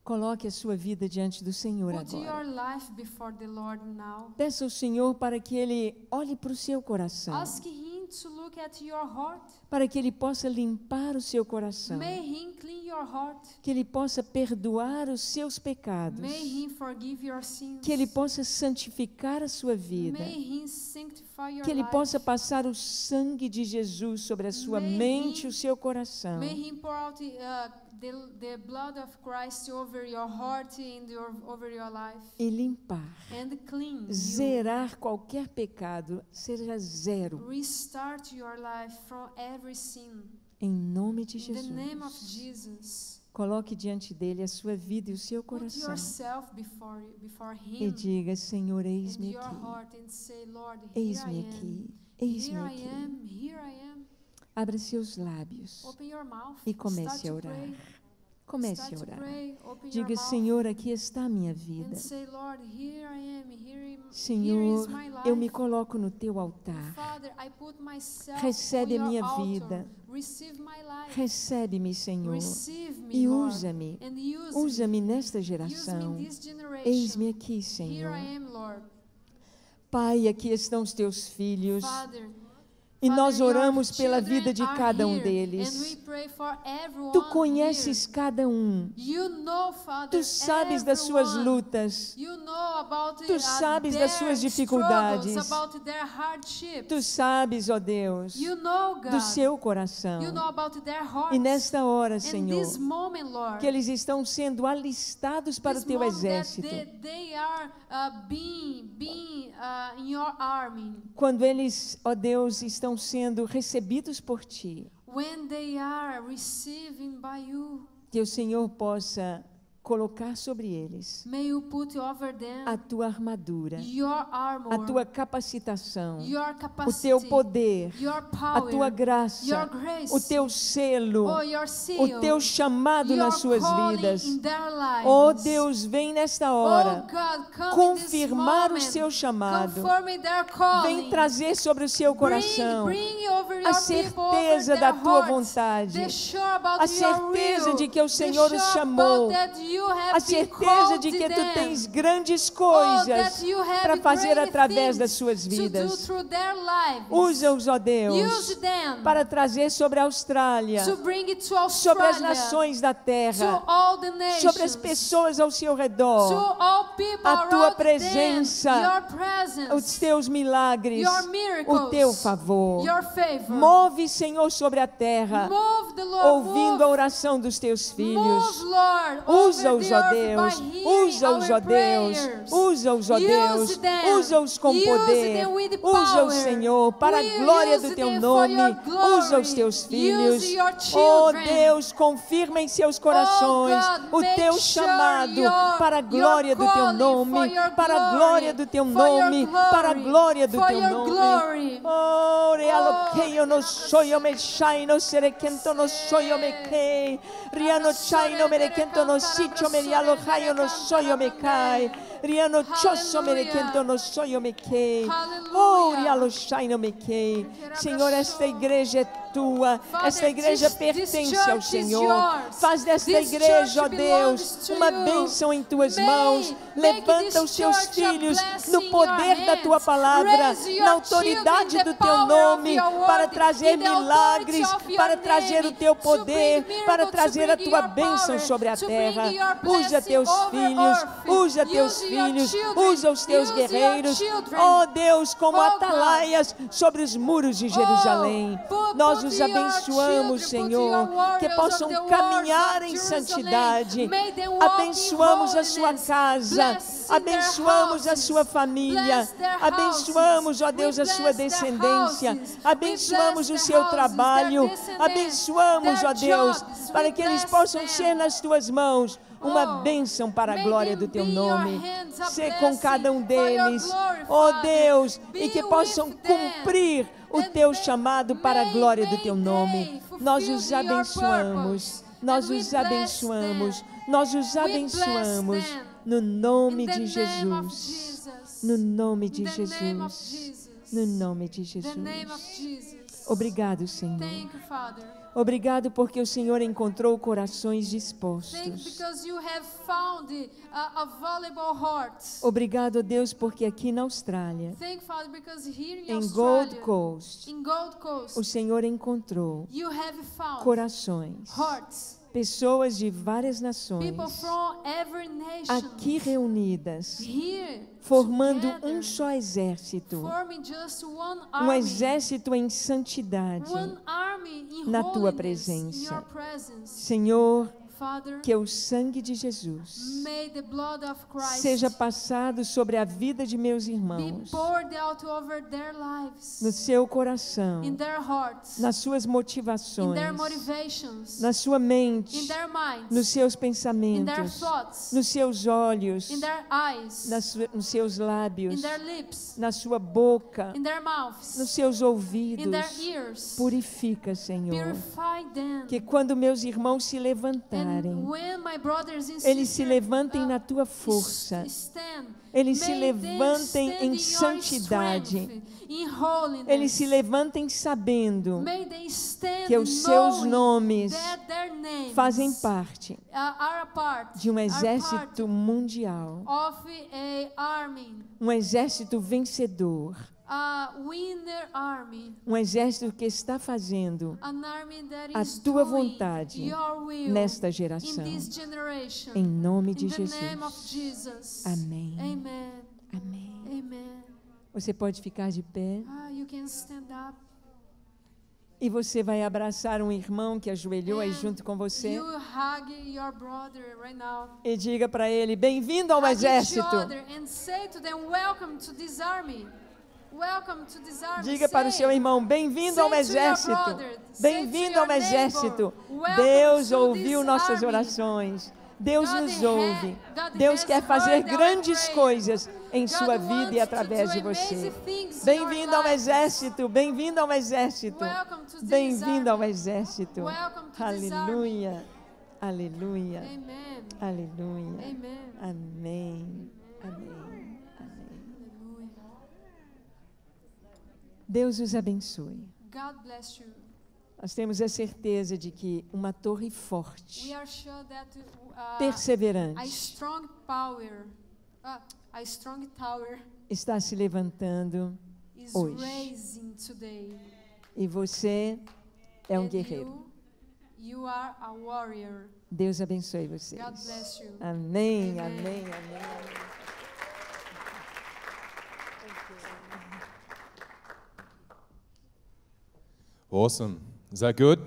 Coloque a sua vida diante do Senhor Put your agora. life before the Lord now. Peça ao Senhor para que Ele olhe para o seu coração, Ask Him to look at your heart. para que Ele possa limpar o seu coração, May Him clean your heart. que Ele possa perdoar os seus pecados, May Him forgive your sins. que Ele possa santificar a sua vida, May Him sanctify your que Ele life. possa passar o sangue de Jesus sobre a sua May mente e He- o seu coração, May Him pour out the blood of Christ over your heart and over your life. e limpar, And clean you. zerar qualquer pecado, seja zero, Restart your life from every sin. em nome de In the name of Jesus. Jesus. Coloque diante dele a sua vida e o seu Put coração yourself before e Him diga: Senhor, and eis-me your aqui, heart and say, Lord, here eis-me I am. aqui, eis-me Here I aqui. am, here I am. Abra seus lábios Open your mouth. e comece Start a to orar. pray. Comece a Start to orar. pray. Open Diga: your mouth Senhor, aqui está a minha and vida. say, Lord, here I am. Here is Senhor, my life. eu me coloco no teu altar. Father, I put myself Recebe on a your minha altar. vida. Receive my life. Recebe-me, Senhor, Receive me, e Lord, usa-me. and use Usa-me nesta me. Use me geração. in this generation. Eis-me aqui, Here Senhor. I am, Lord. Pai, aqui estão os teus filhos. Father, E nós Father, your oramos pela vida de children cada are um here, deles. and we pray for everyone Tu conheces here. cada um. You know, Father, Tu sabes das suas everyone. lutas. You know about Tu sabes das suas dificuldades. about their hardships. Tu sabes, ó Deus, You know, God. do seu coração. You know about their hearts. E nesta hora, And Senhor, this moment, Lord, que eles estão sendo alistados para o this teu moment that exército. they are being in your army. Quando eles, ó Deus, estão sendo recebidos por Ti. When they are receiving by you, Que o Senhor possa colocar sobre eles may you put over them a Tua armadura, your armor, a Tua capacitação, your o capacity, Teu poder, your a power, Tua graça, your grace, o Teu selo, oh, your seal, o Teu chamado your nas suas calling vidas. in their lives. Oh Deus, vem nesta hora Oh, God, come confirmar in o this seu moment, chamado. confirm their calling. Vem trazer sobre o seu coração Bring over your a people, over certeza their da Tua hearts, vontade, the sure about a your certeza will, de que o the Senhor os sure chamou, about that you have a been certeza called de que Tu them. tens grandes Oh, coisas that you have para fazer great através das things suas to do vidas. through their lives. Usa-os, ó Use Deus, them para trazer sobre a Austrália, to bring it to sobre as Australia, nações da to terra, all the nations, sobre as pessoas ao seu to redor, all people a Tua around presença, them, your presence, os Teus milagres, your miracles, o Teu favor. your favor. Move, Senhor, sobre a terra, Move the Lord, ouvindo a oração dos Teus filhos. Move, Lord, Usa-os, over ó the Deus, earth by hearing usa-os, ó our Deus, prayers. usa-os, ó Use Deus, them. usa-os com Use poder, them with usa-os, power. Senhor, para a We glória use do Teu them for nome, your glory. usa os Teus filhos. Use your Oh children. Deus, confirma em seus corações God, o make Teu sure chamado your- para a your glória do Teu calling nome, for your para a glory, glória do Teu for your nome, para a glory, glória do for Teu your nome. glory. Oh, realoqueio no soyo me shai no serequento no soyo me kei. Riano chai no merequento no sitio me realocaio no soyo me cai. Riano choso merequento no soyo me kei. Oh, rialo shai no me kei. Senhor, esta igreja é Tua, esta igreja pertence ao Senhor. Faz desta igreja, ó Deus, uma bênção em Tuas mãos. Levanta os Teus filhos no poder da Tua palavra, na autoridade do Teu nome, para trazer milagres, para trazer o Teu poder, para trazer a Tua bênção sobre a terra. Usa Teus filhos, usa Teus filhos, usa os Teus guerreiros, ó Deus, como atalaias sobre os muros de Jerusalém. Nós os abençoamos, Senhor, que possam caminhar em santidade. Abençoamos a sua casa, abençoamos a sua família, abençoamos, ó Deus, a sua descendência, abençoamos o seu trabalho, abençoamos, ó Deus, para que eles possam ser nas Tuas mãos uma bênção para a glória do Teu nome. Ser com cada um deles, ó Deus, e que possam cumprir o Teu chamado para a glória do Teu nome. Nós os abençoamos, nós os abençoamos, nós os abençoamos no nome de Jesus. No nome de Jesus. No nome de Jesus. Obrigado, Senhor. Thank you, Father. Obrigado porque o Senhor encontrou corações Thank you dispostos. because you have found a valuable heart. Obrigado, Deus, porque aqui na Austrália, Thank you, Father, because here in em Australia, Gold Coast, in Gold Coast, o Senhor encontrou you have found corações, hearts, pessoas de várias nações, people from every nation aqui reunidas, here formando together, um só exército, forming just one um army, exército em santidade. one army in na Tua holiness, presença. in your presence. Senhor, Father, que o sangue de Jesus may the blood of Christ seja passado sobre a vida de meus be irmãos, poured out over their lives, no seu coração, in their hearts, nas suas in motivações, their motivations, na sua in mente, their minds, nos seus in their pensamentos, thoughts, nos seus olhos, in their eyes, nos seus lábios, in their lips, na sua boca, in their mouths, nos seus in ouvidos. their ears. Purifica, Senhor, Purify them. que quando meus irmãos se And levantarem, when my brothers and eles se sisters, levantem na Tua força, stand, eles se may them levantem stand em in your santidade, strength, in holiness. eles se levantem sabendo May they stand que os seus knowing nomes that their names fazem parte are a part, de um are exército mundial, part of a army, um exército vencedor, a winner army, um exército que está fazendo an army that a is tua doing vontade your will nesta in geração. this generation. Em nome de In the name of Jesus. Jesus. Amém. Amen. Amém. Amen. Você pode ficar de pé You can stand up. e você vai abraçar um irmão que ajoelhou aí And junto com você you hug your brother right now. e diga para ele: bem-vindo ao Hug each exército. other and say to them, welcome to this army. Welcome to this army. Diga para o seu irmão: bem-vindo ao Say to your exército. brother, Bem-vindo say to ao your exército. neighbor, welcome Deus to ouviu this nossas army. orações. Deus God nos ha- ouve. God Deus has quer fazer heard our grandes prayer. coisas em God sua vida wants e através to de do amazing você. things in Bem-vindo your ao lives. exército. Bem-vindo ao exército. Welcome to this Bem-vindo ao army. exército. Welcome to this Aleluia. Aleluia. Amen. Aleluia. Amen. Amém. Amém. Amém. Hallelujah. Deus os abençoe. God bless you. Nós temos a certeza de que uma torre forte, We are sure that a perseverante, strong power, a strong tower está se levantando is hoje. raising today. E você é um And guerreiro. you are a warrior. Deus abençoe vocês. God bless you. Amém, Amen. amém, amém. Awesome. Is that good?